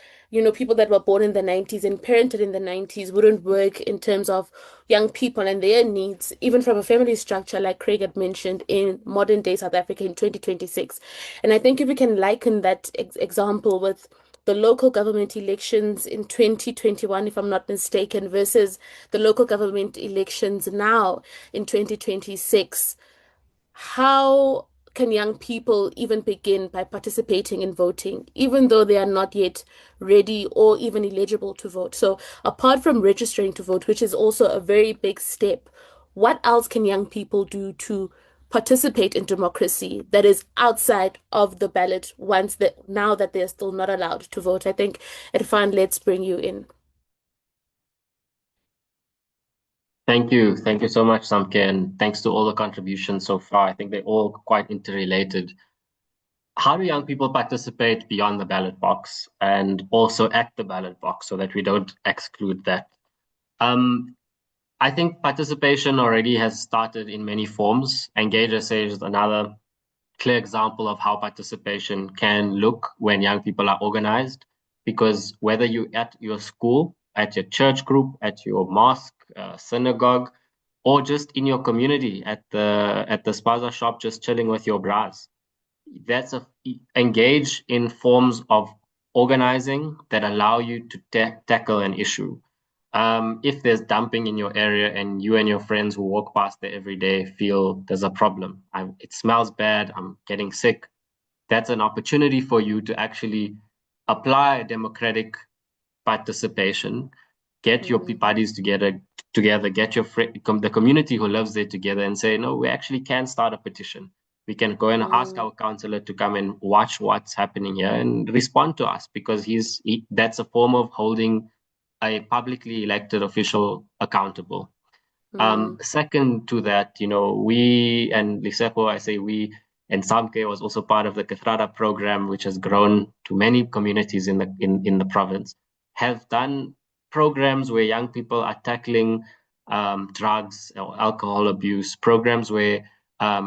people that were born in the 90s and parented in the 90s wouldn't work in terms of young people and their needs, even from a family structure, like Craig had mentioned, in modern day South Africa in 2026. And I think if we can liken that example with the local government elections in 2021, if I'm not mistaken, versus the local government elections now in 2026. How can young people even begin by participating in voting, even though they are not yet ready or even eligible to vote? So, apart from registering to vote, which is also a very big step, what else can young people do to participate in democracy that is outside of the ballot now that they're still not allowed to vote? I think, Irfan, let's bring you in. Thank you. Thank you so much, Samke, and thanks to all the contributions so far. I think they're all quite interrelated. How do young people participate beyond the ballot box and also at the ballot box so that we don't exclude that? Um, I think participation already has started in many forms. Engage SA is another clear example of how participation can look when young people are organized. Because whether you're at your school, at your church group, at your mosque, synagogue, or just in your community at the spaza shop, just chilling with your bras, engage in forms of organizing that allow you to tackle an issue. if there's dumping in your area and you and your friends who walk past there every day feel there's a problem, it smells bad, I'm getting sick, that's an opportunity for you to actually apply democratic participation, get your Mm, buddies together, get the community who lives there together and say, no, we actually can start a petition. We can go and ask mm, our councillor to come and watch what's happening here and respond to us, because that's a form of holding a publicly elected official accountable. mm, Second to that, we and Lisepo, I say we, and Samke was also part of the Kathrada program, which has grown to many communities in the province, have done programs where young people are tackling drugs or alcohol abuse, programs where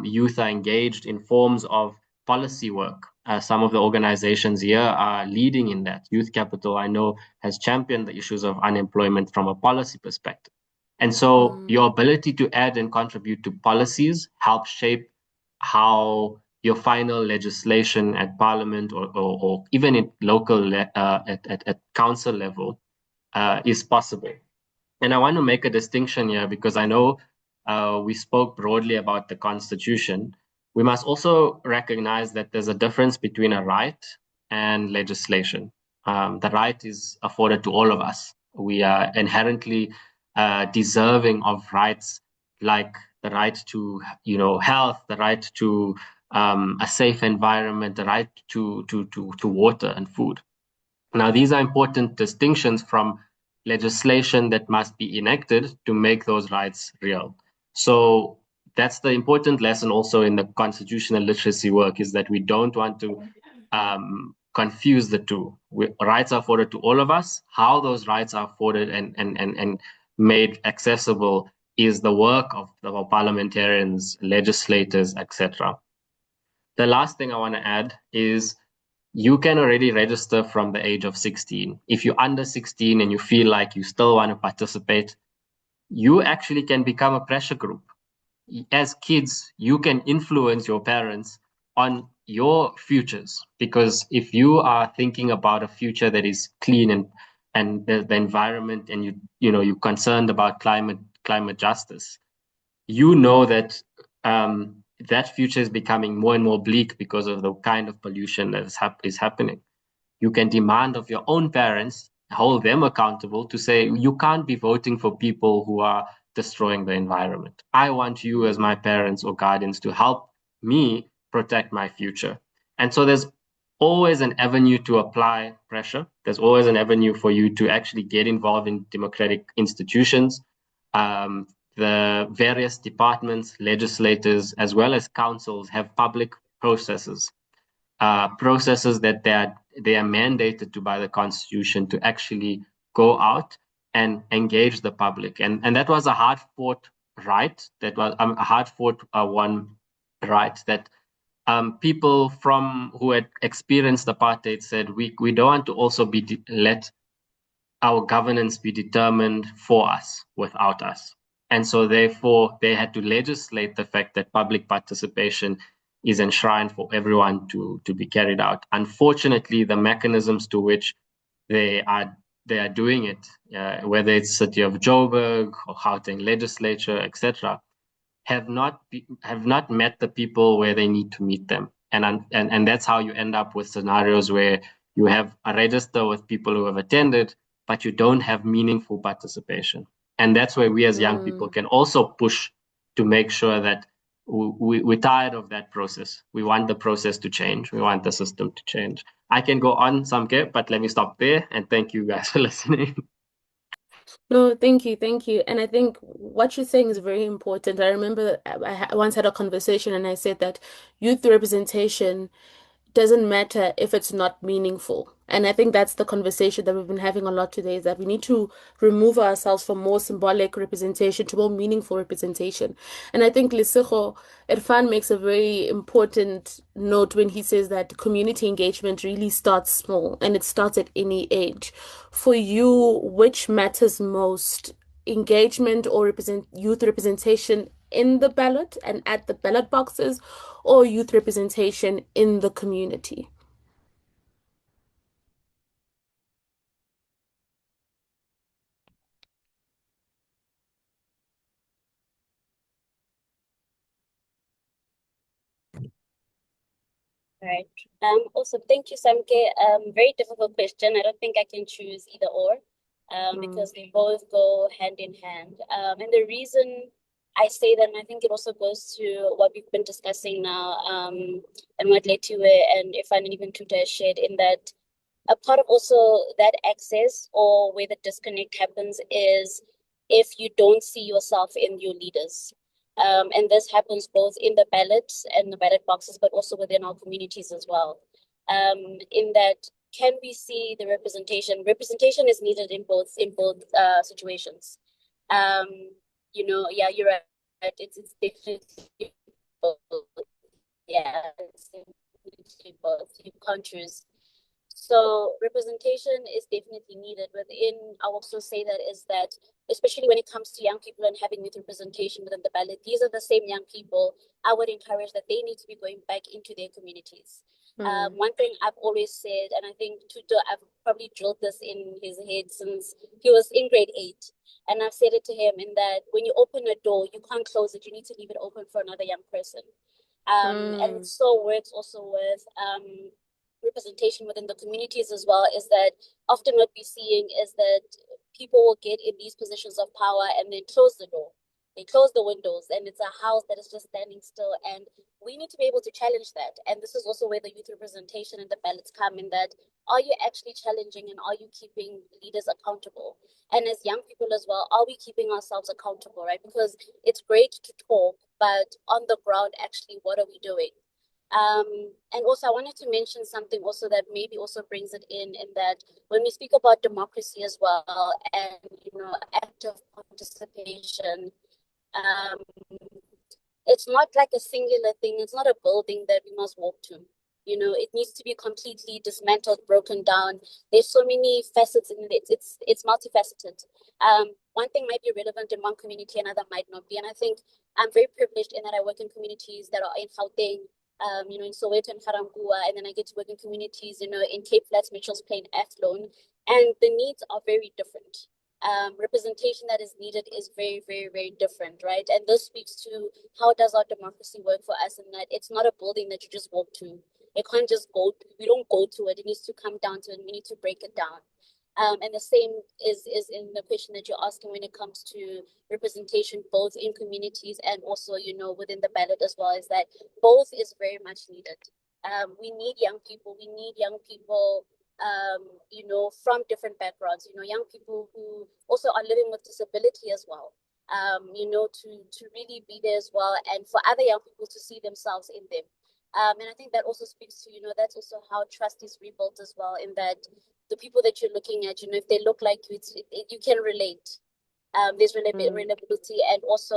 youth are engaged in forms of policy work. Some of the organizations here are leading in that. Youth Capital, I know, has championed the issues of unemployment from a policy perspective. And so mm, your ability to add and contribute to policies helps shape how your final legislation at parliament or even at at council level is possible. And I want to make a distinction here because I know we spoke broadly about the Constitution. We must also recognize that there's a difference between a right and legislation. The right is afforded to all of us. We are inherently deserving of rights like the right to, health, the right to a safe environment, the right to water and food. Now, these are important distinctions from legislation that must be enacted to make those rights real. So that's the important lesson also in the constitutional literacy work, is that we don't want to confuse the two. Rights are afforded to all of us. How those rights are afforded and made accessible is the work of our parliamentarians, legislators, etc. The last thing I want to add is you can already register from the age of 16. If you're under 16 and you feel like you still want to participate, you actually can become a pressure group. As kids, you can influence your parents on your futures, because if you are thinking about a future that is clean and the environment, and you're concerned about climate justice, you know that that future is becoming more and more bleak because of the kind of pollution that is happening. You can demand of your own parents, hold them accountable to say, you can't be voting for people who are destroying the environment. I want you as my mm, parents or guardians to help me protect my future. And so there's always an avenue to apply pressure. There's always an avenue for you to actually get involved in democratic institutions. The various departments, legislators, as well as councils have public processes, processes that they are mandated to by the Constitution to actually go out and engage the public. And that was a hard fought right. That was a hard fought one right that people from who had experienced apartheid said we don't want to also let our governance be determined for us without us. And so therefore they had to legislate the fact that public participation is enshrined for everyone to be carried out. Unfortunately, the mechanisms to which they are doing it, whether it's City of Joburg or Gauteng legislature, etc., have not met the people where they need to meet them. And that's how you end up with scenarios where you have a register with people who have attended, but you don't have meaningful participation. And that's where we as young people mm. can also push to make sure that we're tired of that process. We want the process to change. We want the system to change. I can go on, Samke, but let me stop there. And thank you guys for listening. No, thank you, thank you. And I think what you're saying is very important. I remember I once had a conversation and I said that youth representation doesn't matter if it's not meaningful. And I think that's the conversation that we've been having a lot today, is that we need to remove ourselves from more symbolic representation to more meaningful representation. And I think Lesego Irfan makes a very important note when he says that community engagement really starts small and it starts at any age. For you, which matters most? Engagement or youth representation in the ballot and at the ballot boxes, or youth representation in the community? All right. Awesome. Thank you, Samke. Very difficult question. I don't think I can choose either or, because they both go hand in hand. And the reason I say that, and I think it also goes to what we've been discussing now, and what Letiwe and Ifan and even Tuta has shared, in that a part of also that access or where the disconnect happens is if you don't see yourself in your leaders. And this happens both in the ballots and the ballot boxes, but also within our communities as well. In that, can we see the representation? Representation is needed in both situations. Um, yeah, you're right. It's definitely both. Yeah, it's definitely both. You can't choose. So representation is definitely needed within. I'll also say that is that, especially when it comes to young people and having youth representation within the ballot, these are the same young people. I would encourage that they need to be going back into their communities. One thing I've always said, and I think Tuto, I've probably drilled this in his head since he was in grade 8. And I've said it to him in that when you open a door, you can't close it. You need to leave it open for another young person. And so works also with representation within the communities as well, is that often what we're seeing is that people will get in these positions of power and then close the door. They close the windows and it's a house that is just standing still. And we need to be able to challenge that. And this is also where the youth representation and the ballots come in, that are you actually challenging and are you keeping leaders accountable? And as young people as well, are we keeping ourselves accountable, right? Because it's great to talk, but on the ground, actually, what are we doing? And also, I wanted to mention something also that maybe also brings it in that when we speak about democracy as well, and active participation, um, it's not like a singular thing. It's not a building that we must walk to. It needs to be completely dismantled, broken down. There's so many facets in it. It's multifaceted. One thing might be relevant in one community, another might not be. And I think I'm very privileged in that I work in communities that are in Gauteng, in Soweto and Garambua, and then I get to work in communities, in Cape Flats, Mitchells Plain, Athlone, and the needs are very different. Representation that is needed is very, very, very different, right? And this speaks to how does our democracy work for us, in that it's not a building that you just walk to. It can't just go. We don't go to it. It needs to come down to it. We need to break it down. And the same is in the question that you're asking when it comes to representation, both in communities and also, within the ballot as well, is that both is very much needed. We need young people. We need young people, from different backgrounds, young people who also are living with disability as well, to really be there as well, and for other young people to see themselves in them. And I think that also speaks to, that's also how trust is rebuilt as well, in that the people that you're looking at, if they look like you, you can relate. There's reliability and also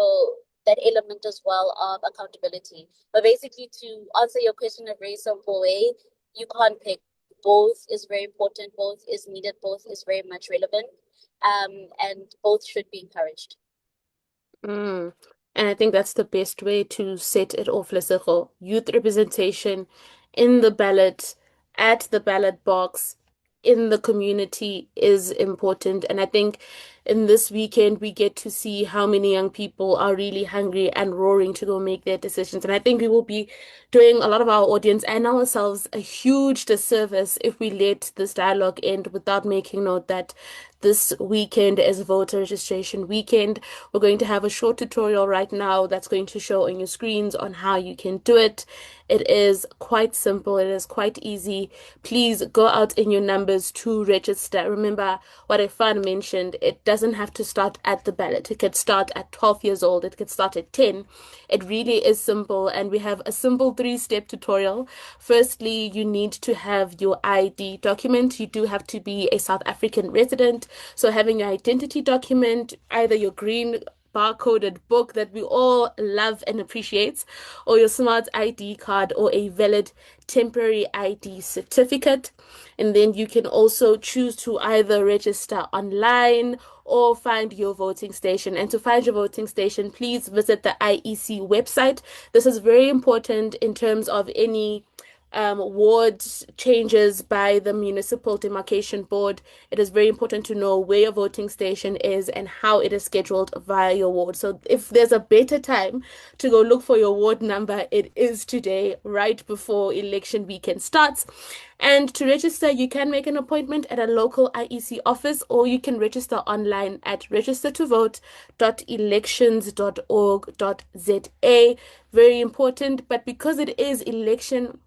that element as well of accountability. But basically, to answer your question in a very simple way, you can't pick. Both is very important, both is needed, both is very much relevant, and both should be encouraged. And I think that's the best way to set it off, Lesego. Youth representation in the ballot, at the ballot box, in the community is important. And I think in this weekend, we get to see how many young people are really hungry and roaring to go make their decisions. And I think we will be doing a lot of our audience and ourselves a huge disservice if we let this dialogue end without making note that this weekend is voter registration weekend. We're going to have a short tutorial right now that's going to show on your screens on how you can do it. It is quite simple. It is quite easy. Please go out in your numbers to register. Remember what Ifan mentioned. It doesn't have to start at the ballot. It could start at 12 years old. It could start at 10. It really is simple. And we have a simple 3-step tutorial. Firstly, you need to have your ID document. You do have to be a South African resident. So having your identity document, either your green barcoded book that we all love and appreciate, or your smart ID card, or a valid temporary ID certificate. And then you can also choose to either register online or find your voting station. And to find your voting station, please visit the IEC website. This is very important in terms of any ward changes by the Municipal Demarcation Board, it is very important to know where your voting station is and how it is scheduled via your ward. So if there's a better time to go look for your ward number, it is today, right before election weekend starts. And to register, you can make an appointment at a local IEC office, or you can register online at registertovote.elections.org.za. Very important, but because it is election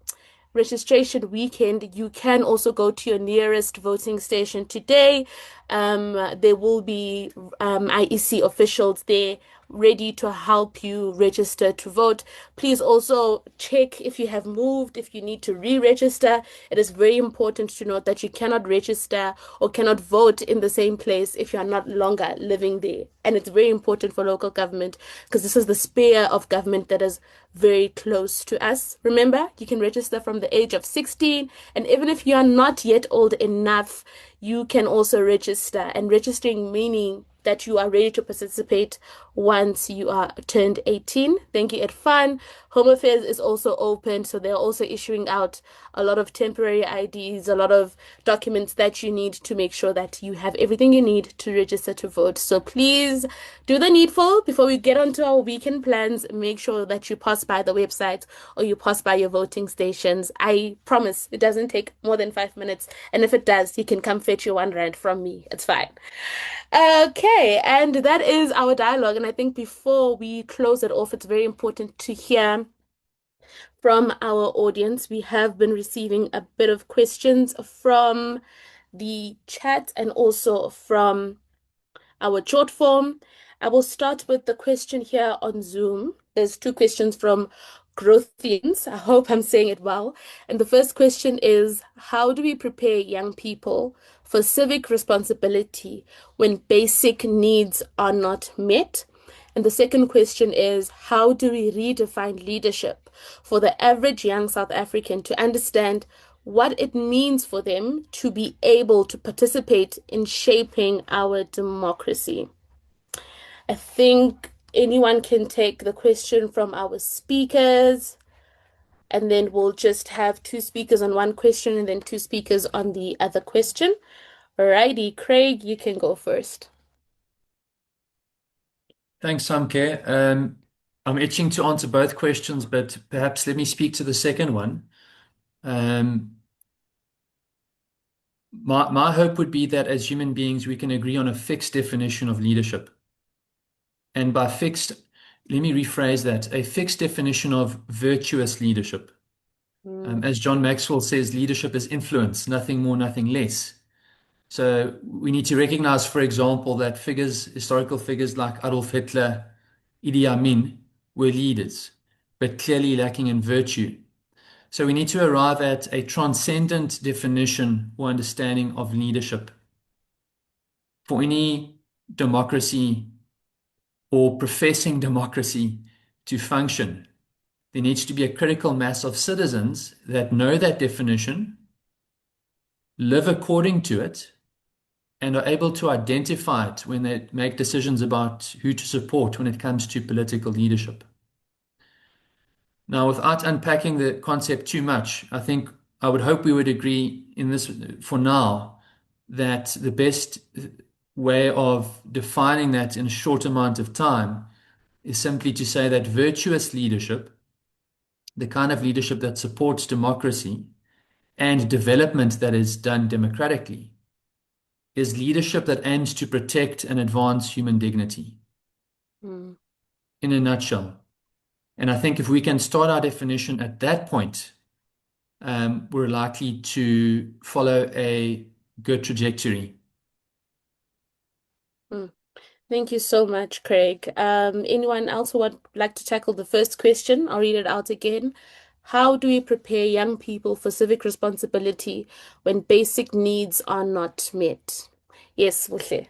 registration weekend, you can also go to your nearest voting station today. There will be IEC officials there ready to help you register to vote. Please also check if you have moved, if you need to re-register. It is very important to note that you cannot register or cannot vote in the same place if you are not longer living there. And it's very important for local government because this is the sphere of government that is very close to us. Remember, you can register from the age of 16, and even if you are not yet old enough, you can also register. And registering meaning that you are ready to participate once you are turned 18. Thank you, Edfan. Home Affairs is also open, so they're also issuing out a lot of temporary IDs, a lot of documents that you need to make sure that you have everything you need to register to vote. So please do the needful before we get onto our weekend plans. Make sure that you pass by the website or you pass by your voting stations. I promise it doesn't take more than 5 minutes. And if it does, you can come fetch your R1 from me. It's fine. Okay, and that is our dialogue. And I think before we close it off, it's very important to hear from our audience. We have been receiving a bit of questions from the chat and also from our short form. I will start with the question here on Zoom. There's two questions from Growthians. I hope I'm saying it well. And the first question is, how do we prepare young people for civic responsibility when basic needs are not met? And the second question is, how do we redefine leadership for the average young South African to understand what it means for them to be able to participate in shaping our democracy? I think anyone can take the question from our speakers, and then we'll just have two speakers on one question and then two speakers on the other question. Alrighty, Craig, you can go first. Thanks, Samke. I'm itching to answer both questions, but perhaps let me speak to the second one. My hope would be that as human beings, we can agree on a fixed definition of leadership. And by fixed, let me rephrase that, a fixed definition of virtuous leadership. As John Maxwell says, leadership is influence, nothing more, nothing less. So we need to recognize, for example, that historical figures like Adolf Hitler, Idi Amin were leaders, but clearly lacking in virtue. So we need to arrive at a transcendent definition or understanding of leadership. For any democracy or professing democracy to function, there needs to be a critical mass of citizens that know that definition, live according to it, and are able to identify it when they make decisions about who to support when it comes to political leadership. Now, without unpacking the concept too much, I would hope we would agree in this for now that the best way of defining that in a short amount of time is simply to say that virtuous leadership, the kind of leadership that supports democracy and development that is done democratically, is leadership that aims to protect and advance human dignity. In a nutshell. And I think if we can start our definition at that point, we're likely to follow a good trajectory. Thank you so much, Craig. Anyone else who would like to tackle the first question? I'll read it out again. How do we prepare young people for civic responsibility when basic needs are not met? Yes, Wuhle.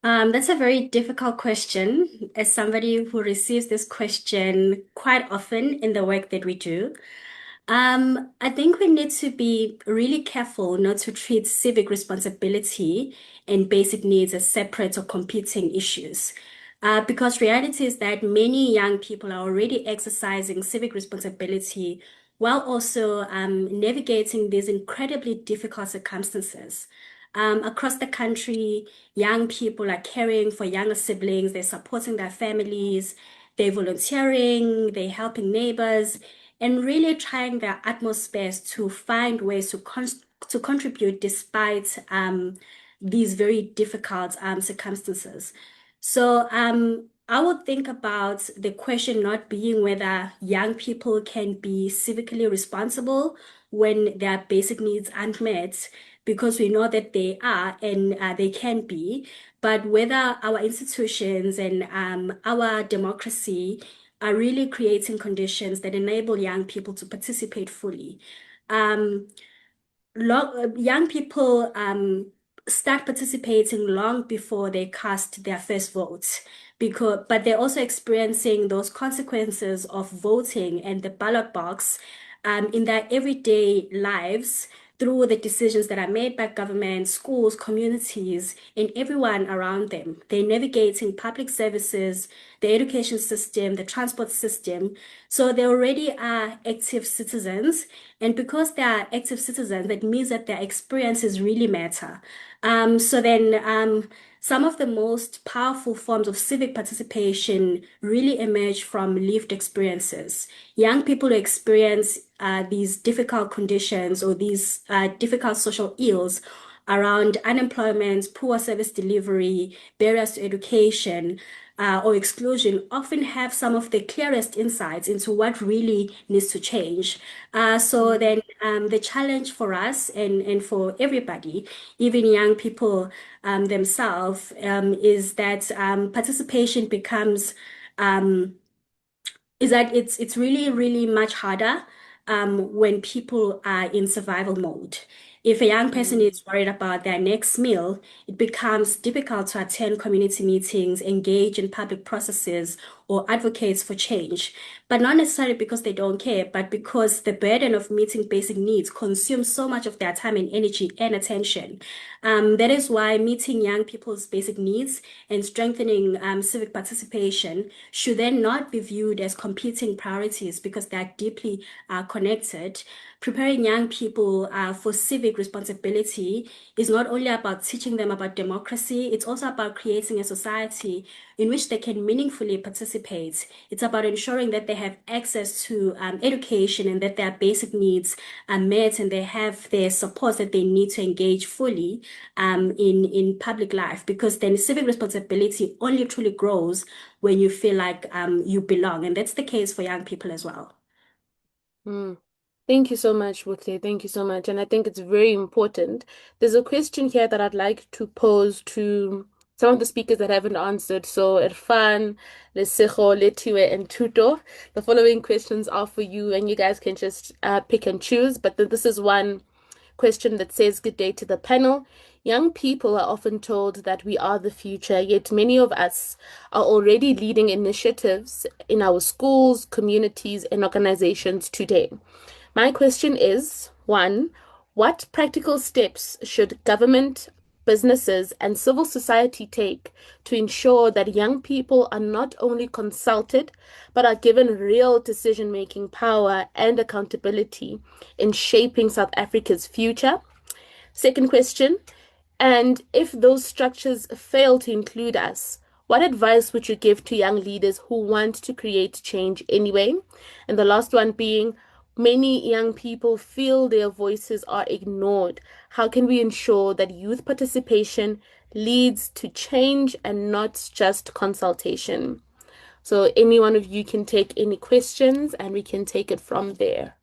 That's a very difficult question. As somebody who receives this question quite often in the work that we do, I think we need to be really careful not to treat civic responsibility and basic needs as separate or competing issues. Because reality is that many young people are already exercising civic responsibility while also navigating these incredibly difficult circumstances. Across the country, young people are caring for younger siblings, they're supporting their families, they're volunteering, they're helping neighbors, and really trying their utmost best to find ways to contribute despite these very difficult circumstances. So I would think about the question not being whether young people can be civically responsible when their basic needs aren't met, because we know that they are and they can be, but whether our institutions and our democracy are really creating conditions that enable young people to participate fully. Um, Young people start participating long before they cast their first vote, but they're also experiencing those consequences of voting and the ballot box in their everyday lives through the decisions that are made by government, schools, communities, and everyone around them. They're navigating public services, the education system, the transport system. So they already are active citizens. And because they are active citizens, that means that their experiences really matter. Some of the most powerful forms of civic participation really emerge from lived experiences. Young people who experience these difficult conditions or these difficult social ills around unemployment, poor service delivery, barriers to education, or exclusion often have some of the clearest insights into what really needs to change. The challenge for us and for everybody, even young people themselves, is that participation becomes is that it's really, really much harder when people are in survival mode. If a young person is worried about their next meal, it becomes difficult to attend community meetings, engage in public processes, or advocates for change. But not necessarily because they don't care, but because the burden of meeting basic needs consumes so much of their time and energy and attention. That is why meeting young people's basic needs and strengthening civic participation should then not be viewed as competing priorities because they are deeply connected. Preparing young people for civic responsibility is not only about teaching them about democracy, it's also about creating a society in which they can meaningfully participate. It's about ensuring that they have access to education and that their basic needs are met and they have the support that they need to engage fully in public life. Because then civic responsibility only truly grows when you feel like you belong. And that's the case for young people as well. Mm. Thank you so much, Butle. Thank you so much. And I think it's very important. There's a question here that I'd like to pose to some of the speakers that haven't answered. So, Irfan, Lesego, Letiwe, and Tuto. The following questions are for you, and you guys can just pick and choose. But this is one question that says, "Good day to the panel. Young people are often told that we are the future, yet many of us are already leading initiatives in our schools, communities, and organizations today. My question is, one, what practical steps should government, businesses, and civil society take to ensure that young people are not only consulted, but are given real decision-making power and accountability in shaping South Africa's future? Second question, and if those structures fail to include us, what advice would you give to young leaders who want to create change anyway?" And the last one being, many young people feel their voices are ignored. How can we ensure that youth participation leads to change and not just consultation? So any one of you can take any questions and we can take it from there.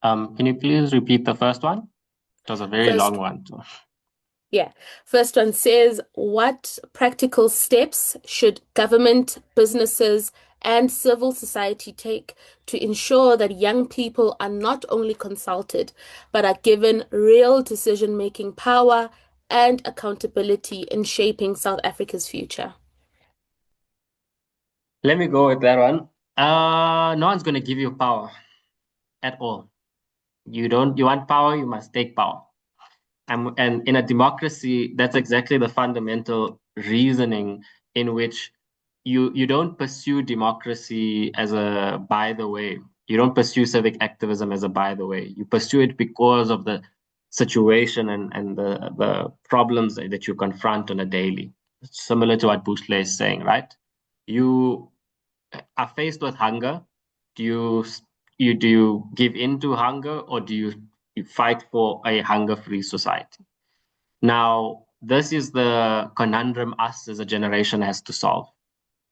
Can you please repeat the first one? It was a very First, long one. yeah. First one says, what practical steps should government, businesses, and civil society take to ensure that young people are not only consulted, but are given real decision-making power and accountability in shaping South Africa's future? Let me go with that one. No one's going to give you power at all. You want power, you must take power. And in a democracy, that's exactly the fundamental reasoning in which you don't pursue democracy as a by the way. You don't pursue civic activism as a by the way. You pursue it because of the situation and the problems that you confront on a daily. Similar to what Bushle is saying, right? You are faced with hunger. Do you give in to hunger, or do you fight for a hunger-free society? Now, this is the conundrum us as a generation has to solve.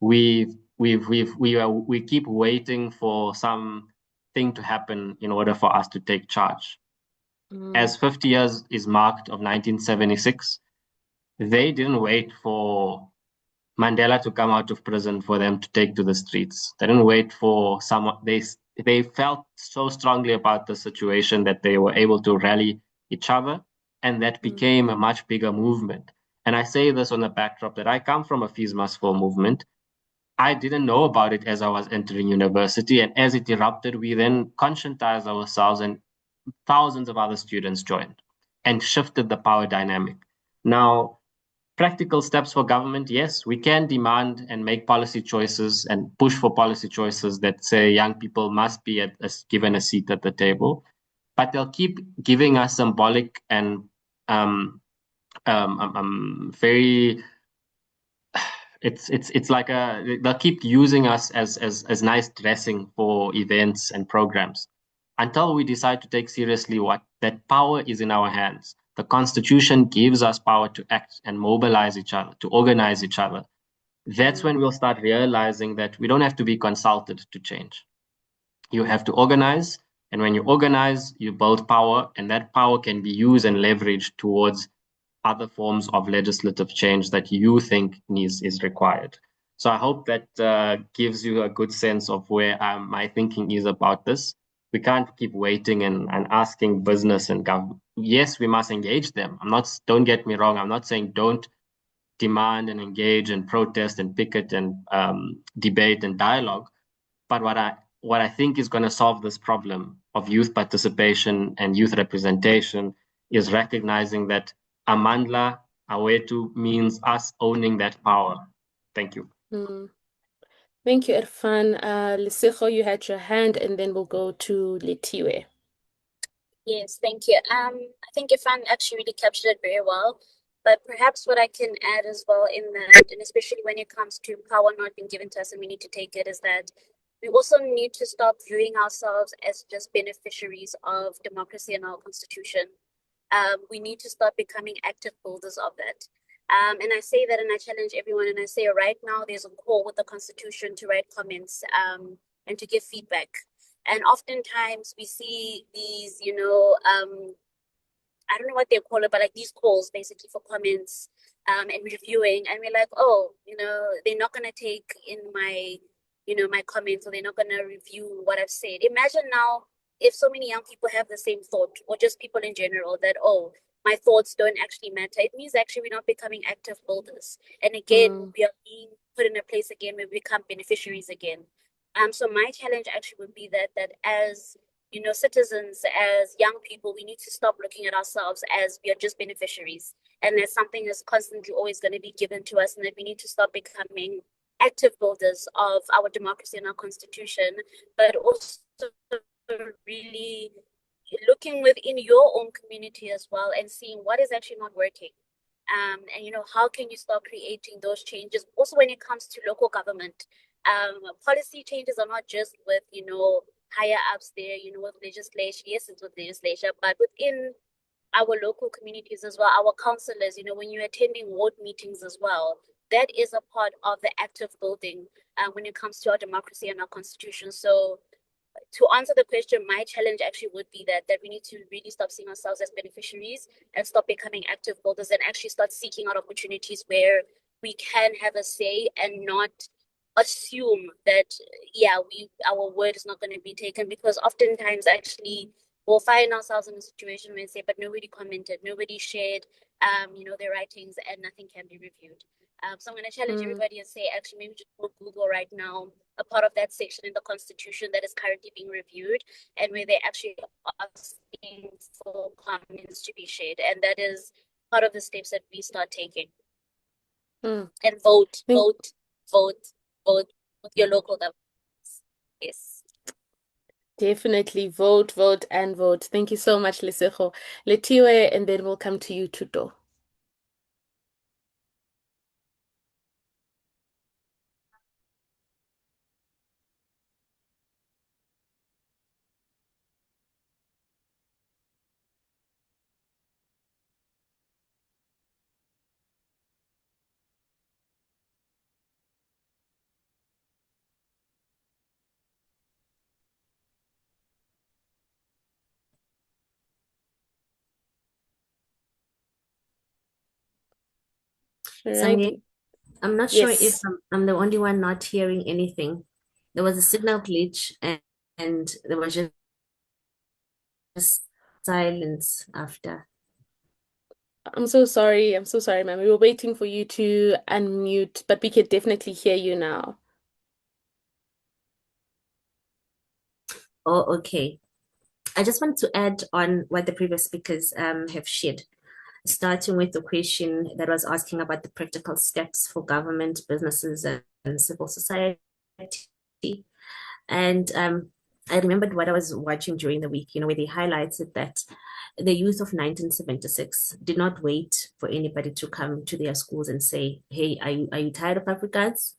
We keep waiting for something to happen in order for us to take charge. As 50 years is marked of 1976, they didn't wait for Mandela to come out of prison for them to take to the streets. They didn't wait for someone. They felt so strongly about the situation that they were able to rally each other, and that became a much bigger movement. And I say this on the backdrop that I come from a Fees Must Fall movement. I didn't know about it as I was entering university, and as it erupted, we then conscientized ourselves, and thousands of other students joined and shifted the power dynamic. Now, practical steps for government, yes, we can demand and make policy choices and push for policy choices that say young people must be given a seat at the table, but they'll keep giving us symbolic and very it's like they'll keep using us as nice dressing for events and programs until we decide to take seriously what that power is in our hands. The Constitution gives us power to act and mobilize each other, to organize each other. That's when we'll start realizing that we don't have to be consulted to change. You have to organize, and when you organize, you build power, and that power can be used and leveraged towards other forms of legislative change that you think is required. So I hope that gives you a good sense of where my thinking is about this. We can't keep waiting and asking business and government. Yes, we must engage them. Don't get me wrong. I'm not saying don't demand and engage and protest and picket and debate and dialogue. But what I think is going to solve this problem of youth participation and youth representation is recognizing that Amandla Awetu means us owning that power. Thank you. Thank you, Irfan. Lesego, you had your hand, and then we'll go to Letiwe. Yes, thank you. I think Ifan actually really captured it very well. But perhaps what I can add as well in that, and especially when it comes to power not being given to us and we need to take it, is that we also need to stop viewing ourselves as just beneficiaries of democracy and our constitution. We need to start becoming active builders of that. And I say that and I challenge everyone and I say right now there's a call with the constitution to write comments and to give feedback. And oftentimes we see these, I don't know what they call it, but like these calls basically for comments and reviewing. And we're like, oh, they're not going to take in my, my comments, or they're not going to review what I've said. Imagine now if so many young people have the same thought, or just people in general, that, oh, my thoughts don't actually matter. It means actually we're not becoming active builders. And again, we are being put in a place again where we become beneficiaries again. So my challenge actually would be that as citizens, as young people, we need to stop looking at ourselves as we are just beneficiaries, and as something that's constantly always going to be given to us, and that we need to start becoming active builders of our democracy and our constitution, but also really looking within your own community as well and seeing what is actually not working. And how can you start creating those changes also when it comes to local government. Policy changes are not just with higher ups there, with legislation. Yes, it's with legislation, but within our local communities as well, our councillors, when you're attending ward meetings as well, that is a part of the active building when it comes to our democracy and our constitution. So to answer the question, my challenge actually would be that we need to really stop seeing ourselves as beneficiaries and stop becoming active builders, and actually start seeking out opportunities where we can have a say and not assume that our word is not going to be taken, because oftentimes actually we'll find ourselves in a situation where we say, but nobody commented, nobody shared their writings, and nothing can be reviewed. So I'm going to challenge everybody and say, actually, maybe just go Google right now a part of that section in the Constitution that is currently being reviewed, and where they're actually asking for comments to be shared. And that is part of the steps that we start taking. Mm. And vote, Thank- vote, vote, vote with your local governments. Yes. Definitely vote, vote, and vote. Thank you so much, Lesego. Letiwe, and then we'll come to you, Tuto. Samir, Right. I'm not sure if Yes. I'm the only one not hearing anything. There was a signal glitch and there was just silence after. I'm so sorry. I'm so sorry, ma'am. We were waiting for you to unmute, but we could definitely hear you now. Oh, okay. I just want to add on what the previous speakers have shared, starting with the question that was asking about the practical steps for government, businesses, and civil society. And I remembered what I was watching during the week, where they highlighted that the youth of 1976 did not wait for anybody to come to their schools and say, hey, are you tired of Africans?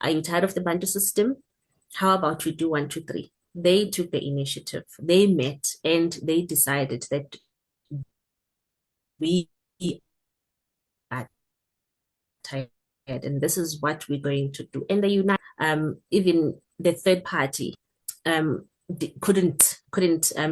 Are you tired of the Bantu system? How about we do one, two, three? They took the initiative. They met and they decided that we are tired and this is what we're going to do. And they unite. Even the third party couldn't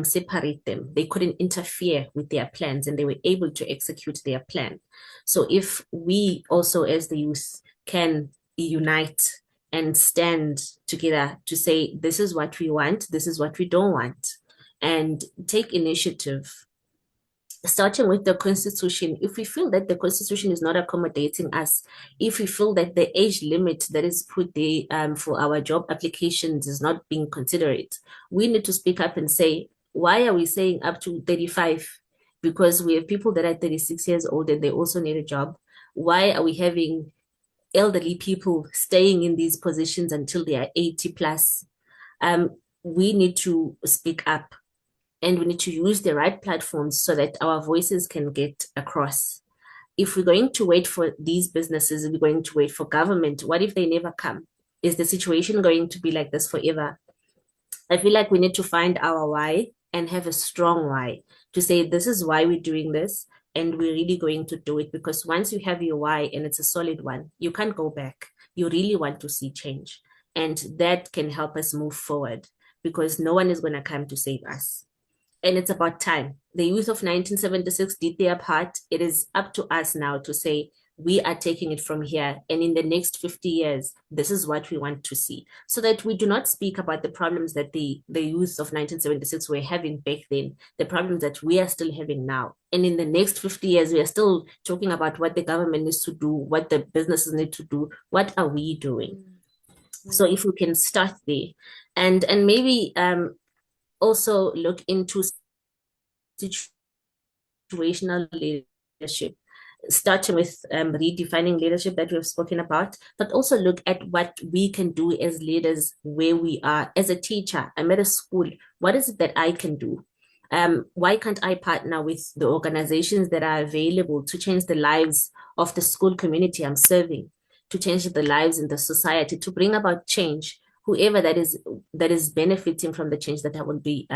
separate them. They couldn't interfere with their plans, and they were able to execute their plan. So if we also, as the youth, can unite and stand together to say, this is what we want, this is what we don't want, and take initiative, starting with the constitution. If we feel that the constitution is not accommodating us, if we feel that the age limit that is put there for our job applications is not being considerate, we need to speak up and say, why are we saying up to 35? Because we have people that are 36 years old and they also need a job. Why are we having elderly people staying in these positions until they are 80 plus? We need to speak up, and we need to use the right platforms so that our voices can get across. If we're going to wait for these businesses, we're going to wait for government, what if they never come? Is the situation going to be like this forever? I feel like we need to find our why and have a strong why to say, this is why we're doing this, and we're really going to do it. Because once you have your why and it's a solid one, you can't go back. You really want to see change. And that can help us move forward, because no one is going to come to save us, and it's about time. The youth of 1976 did their part. It is up to us now to say, we are taking it from here. And in the next 50 years, this is what we want to see. So that we do not speak about the problems that the youth of 1976 were having back then, the problems that we are still having now. And in the next 50 years, we are still talking about what the government needs to do, what the businesses need to do. What are we doing? So if we can start there, and maybe also look into situational leadership, starting with redefining leadership that we've spoken about, but also look at what we can do as leaders where we are. As a teacher, I'm at a school. What is it that I can do? Why can't I partner with the organizations that are available to change the lives of the school community I'm serving, to change the lives in the society, to bring about change, whoever that is benefiting from the change that I will be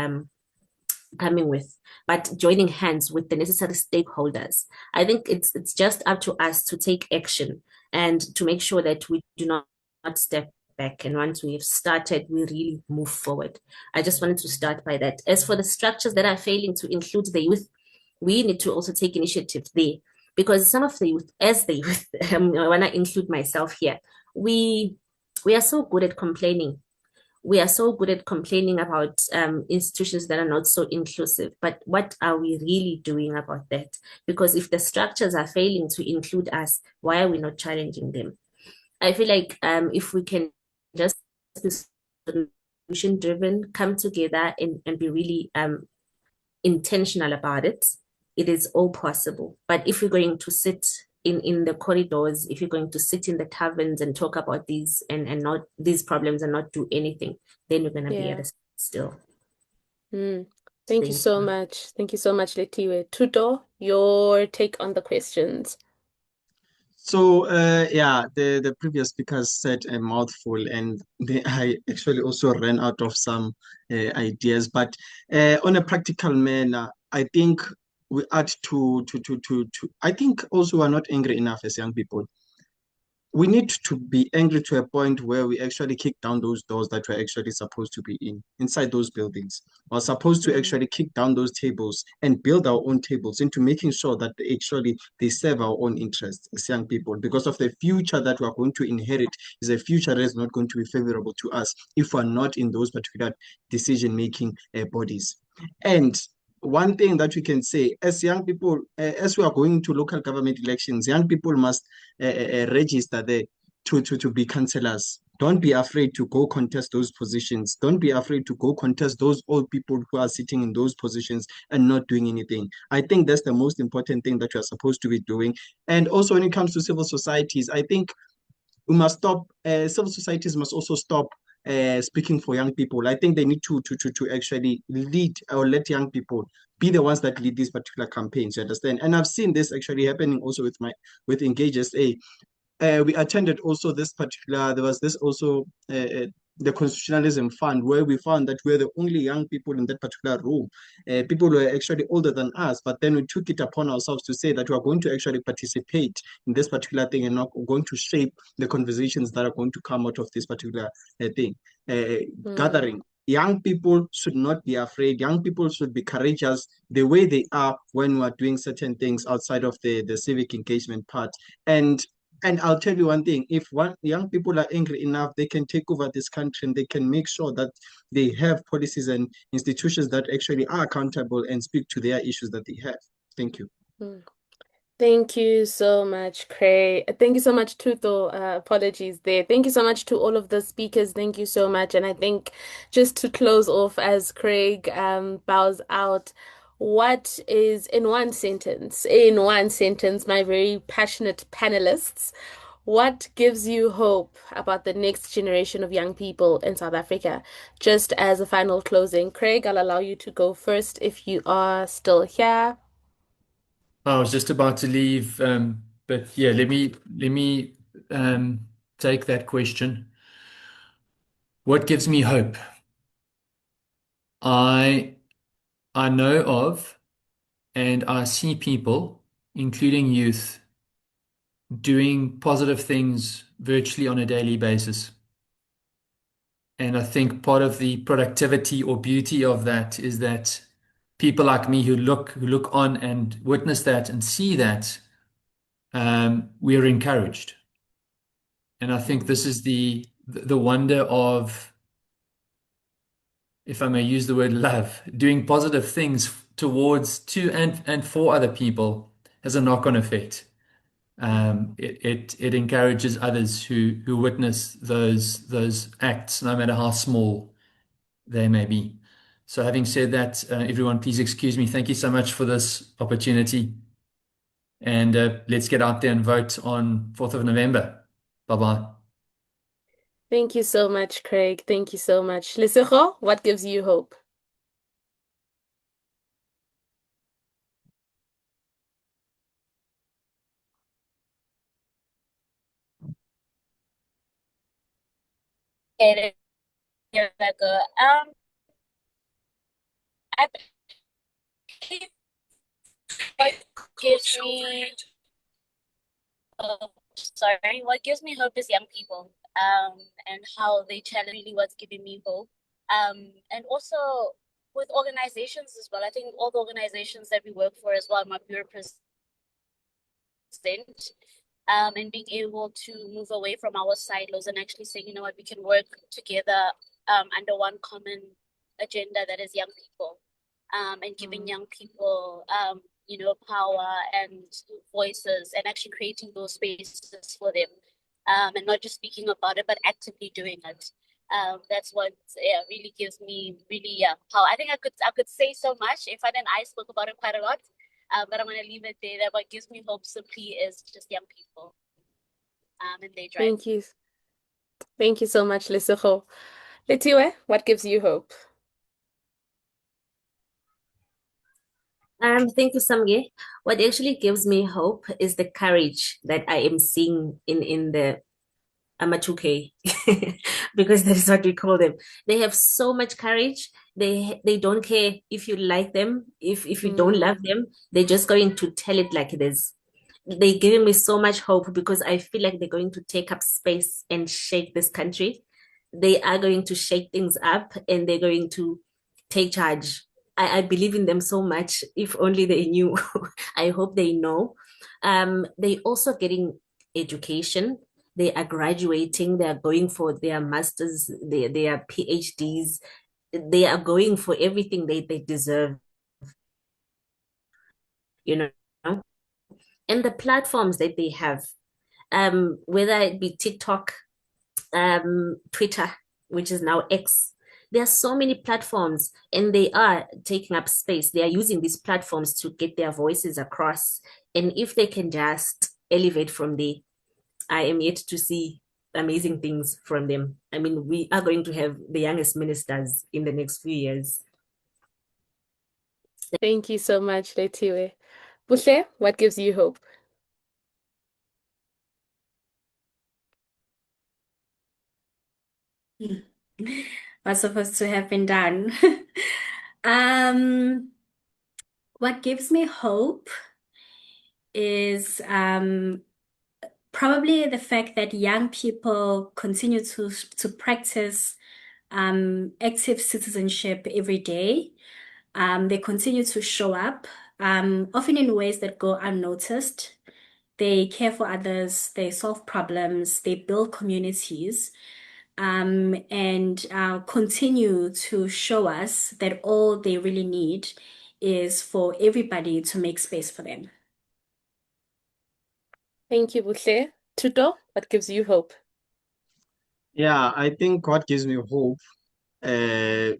coming with, but joining hands with the necessary stakeholders. I think it's just up to us to take action and to make sure that we do not step back. And once we've started, we really move forward. I just wanted to start by that. As for the structures that are failing to include the youth, we need to also take initiative there, because some of the youth, as the youth, I want to include myself here, we are so good at complaining. We are so good at complaining about institutions that are not so inclusive. But what are we really doing about that? Because if the structures are failing to include us, why are we not challenging them? I feel like if we can just be solution driven, come together and be really intentional about it, it is all possible. But if we're going to sit in the corridors, if you're going to sit in the taverns and talk about these and not these problems and not do anything, then you're gonna be at Yeah. a still. Thank you so much. Thank you so much, Letiwe. Tuto, your take on the questions. So yeah, the previous speakers said a mouthful, and I actually also ran out of some ideas. But on a practical manner, I think we add to. I think also we're not angry enough as young people. We need to be angry to a point where we actually kick down those doors that we're actually supposed to be inside those buildings. We're supposed to actually kick down those tables and build our own tables into making sure that they serve our own interests as young people, because of the future that we're going to inherit is a future that is not going to be favorable to us if we're not in those particular decision-making bodies. And one thing that we can say as young people, as we are going to local government elections, young people must register there to be councillors. Don't be afraid to go contest those positions. Don't be afraid to go contest those old people who are sitting in those positions and not doing anything. I think that's the most important thing that you're supposed to be doing. And also when it comes to civil societies, I think we must stop, civil societies must also stop speaking for young people. I think they need to actually lead or let young people be the ones that lead these particular campaigns, you understand? And I've seen this actually happening also with Engage SA. We attended also this particular, there was this also the Constitutionalism Fund, where we found that we're the only young people in that particular room. People were actually older than us, but then we took it upon ourselves to say that we are going to actually participate in this particular thing and not going to shape the conversations that are going to come out of this particular thing. Gathering. Young people should not be afraid. Young people should be courageous the way they are when we are doing certain things outside of the civic engagement part. And I'll tell you one thing, if young people are angry enough, they can take over this country and they can make sure that they have policies and institutions that actually are accountable and speak to their issues that they have. Thank you. Thank you so much, Craig. Thank you so much, Tuto. Apologies there. Thank you so much to all of the speakers. Thank you so much. And I think just to close off as Craig bows out, what is in one sentence, my very passionate panelists, what gives you hope about the next generation of young people in South Africa? Just as a final closing, Craig, I'll allow you to go first if you are still here. I was just about to leave, but yeah, let me take that question. What gives me hope? I know of and I see people, including youth, doing positive things virtually on a daily basis. And I think part of the productivity or beauty of that is that people like me who look on and witness that and see that, we are encouraged. And I think this is the wonder of, if I may use the word love, doing positive things towards to and for other people has a knock-on effect. It encourages others who witness those acts, no matter how small they may be. So having said that, everyone, please excuse me. Thank you so much for this opportunity. And let's get out there and vote on 4th of November. Bye-bye. Thank you so much, Craig. Thank you so much. Lesego, what gives you hope? Okay, there we go. I think what gives me what gives me hope is young people, and how they challenge really what's giving me hope. And also with organizations as well. I think all the organizations that we work for as well, my bureau president, and being able to move away from our silos and actually saying, you know what, we can work together under one common agenda that is young people, and giving young people you know, power and voices, and actually creating those spaces for them, and not just speaking about it but actively doing it. That's what really gives me really power. I think I could say so much. If I spoke about it quite a lot, But I'm going to leave it there. That what gives me hope simply is just young people and they drive. Thank you. Thank you so much, Lesego. Letiwe, what gives you hope? Thank you, Samge. What actually gives me hope is the courage that I am seeing in the Amatuke, because that is what we call them. They have so much courage. They don't care if you like them, if you don't love them. They're just going to tell it like it is. They're giving me so much hope because I feel like they're going to take up space and shake this country. They are going to shake things up and they're going to take charge. I believe in them so much. If only they knew. I hope they know. They also getting education. They are graduating. They are going for their masters, their PhDs. They are going for everything they deserve, you know. And the platforms that they have, whether it be TikTok, Twitter, which is now X. There are so many platforms and they are taking up space. They are using these platforms to get their voices across. And if they can just elevate from there, I am yet to see amazing things from them. I mean, we are going to have the youngest ministers in the next few years. Thank you so much, Letiwe. Buhle, what gives you hope? What's supposed to have been done? What gives me hope is probably the fact that young people continue to practice active citizenship every day. They continue to show up, often in ways that go unnoticed. They care for others, they solve problems, they build communities, and continue to show us that all they really need is for everybody to make space for them. Thank you, Buhle. Tuto, what gives you hope? Yeah, I think what gives me hope uh,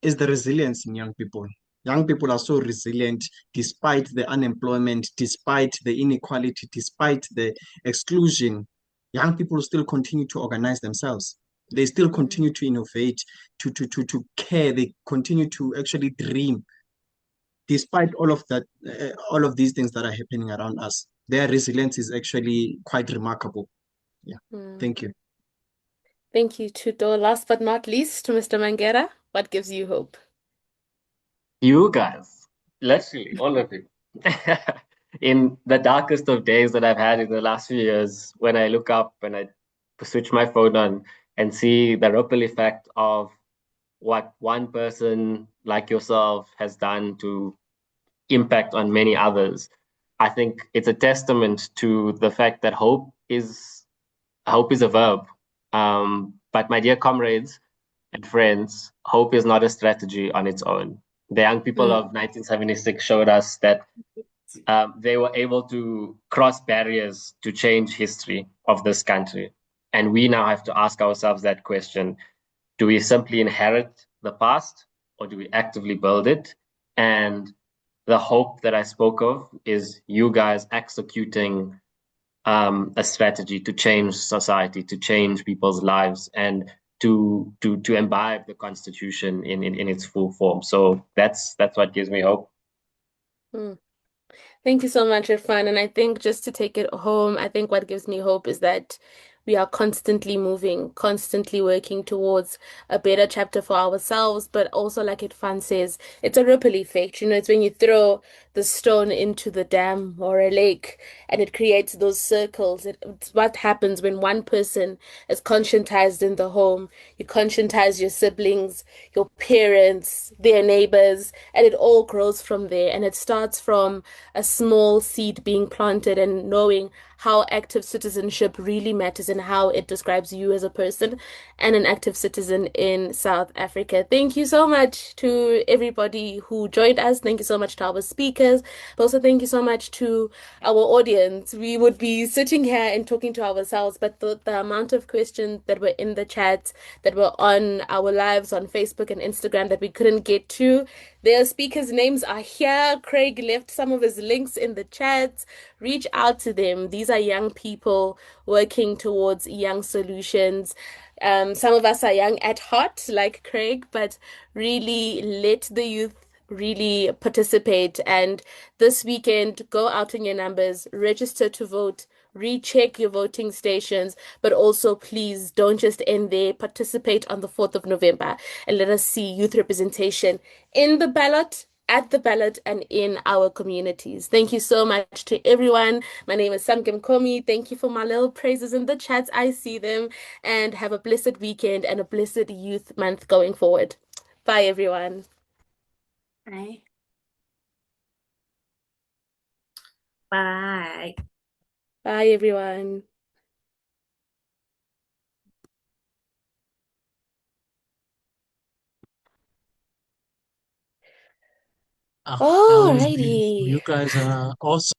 is the resilience in young people. Young people are so resilient despite the unemployment, despite the inequality, despite the exclusion. Young people still continue to organize themselves. They still continue to innovate, to care. They continue to actually dream, despite all of that, all of these things that are happening around us. Their resilience is actually quite remarkable. Yeah. Thank you. Thank you, Tuto. Last but not least, Mr. Mangera, what gives you hope? You guys, literally, all of you. In the darkest of days that I've had in the last few years, when I look up and I switch my phone on and see the ripple effect of what one person like yourself has done to impact on many others, I think it's a testament to the fact that hope is a verb. But my dear comrades and friends, hope is not a strategy on its own. The young people of 1976 showed us that they were able to cross barriers to change history of this country. And we now have to ask ourselves that question. Do we simply inherit the past or do we actively build it? And the hope that I spoke of is you guys executing a strategy to change society, to change people's lives, and to imbibe the Constitution in its full form. So that's what gives me hope. Thank you so much, Irfan. And I think just to take it home, I think what gives me hope is that we are constantly moving, constantly working towards a better chapter for ourselves. But also, like Irfan says, it's a ripple effect. You know, it's when you throw the stone into the dam or a lake and it creates those circles. It's what happens when one person is conscientized in the home. You conscientize your siblings, your parents, their neighbors, and it all grows from there. And it starts from a small seed being planted and knowing how active citizenship really matters and how it describes you as a person and an active citizen in South Africa. Thank you so much to everybody who joined us. Thank you so much to our speakers, but also thank you so much to our audience. We would be sitting here and talking to ourselves, but the amount of questions that were in the chat, that were on our lives on Facebook and Instagram that we couldn't get to, their speakers' names are here. Craig left some of his links in the chat. Reach out to them. These are young people working towards young solutions. Some of us are young at heart, like Craig, but really let the youth really participate. And this weekend, go out in your numbers, register to vote, recheck your voting stations, but also please don't just end there. Participate on the 4th of November and let us see youth representation in the ballot, at the ballot, and in our communities. Thank you so much to everyone. My name is Samkem Komi. Thank you for my little praises in the chats. I see them. And have a blessed weekend and a blessed youth month going forward. Bye, everyone. Bye. Bye. Bye, everyone. I was Alrighty. you guys are awesome.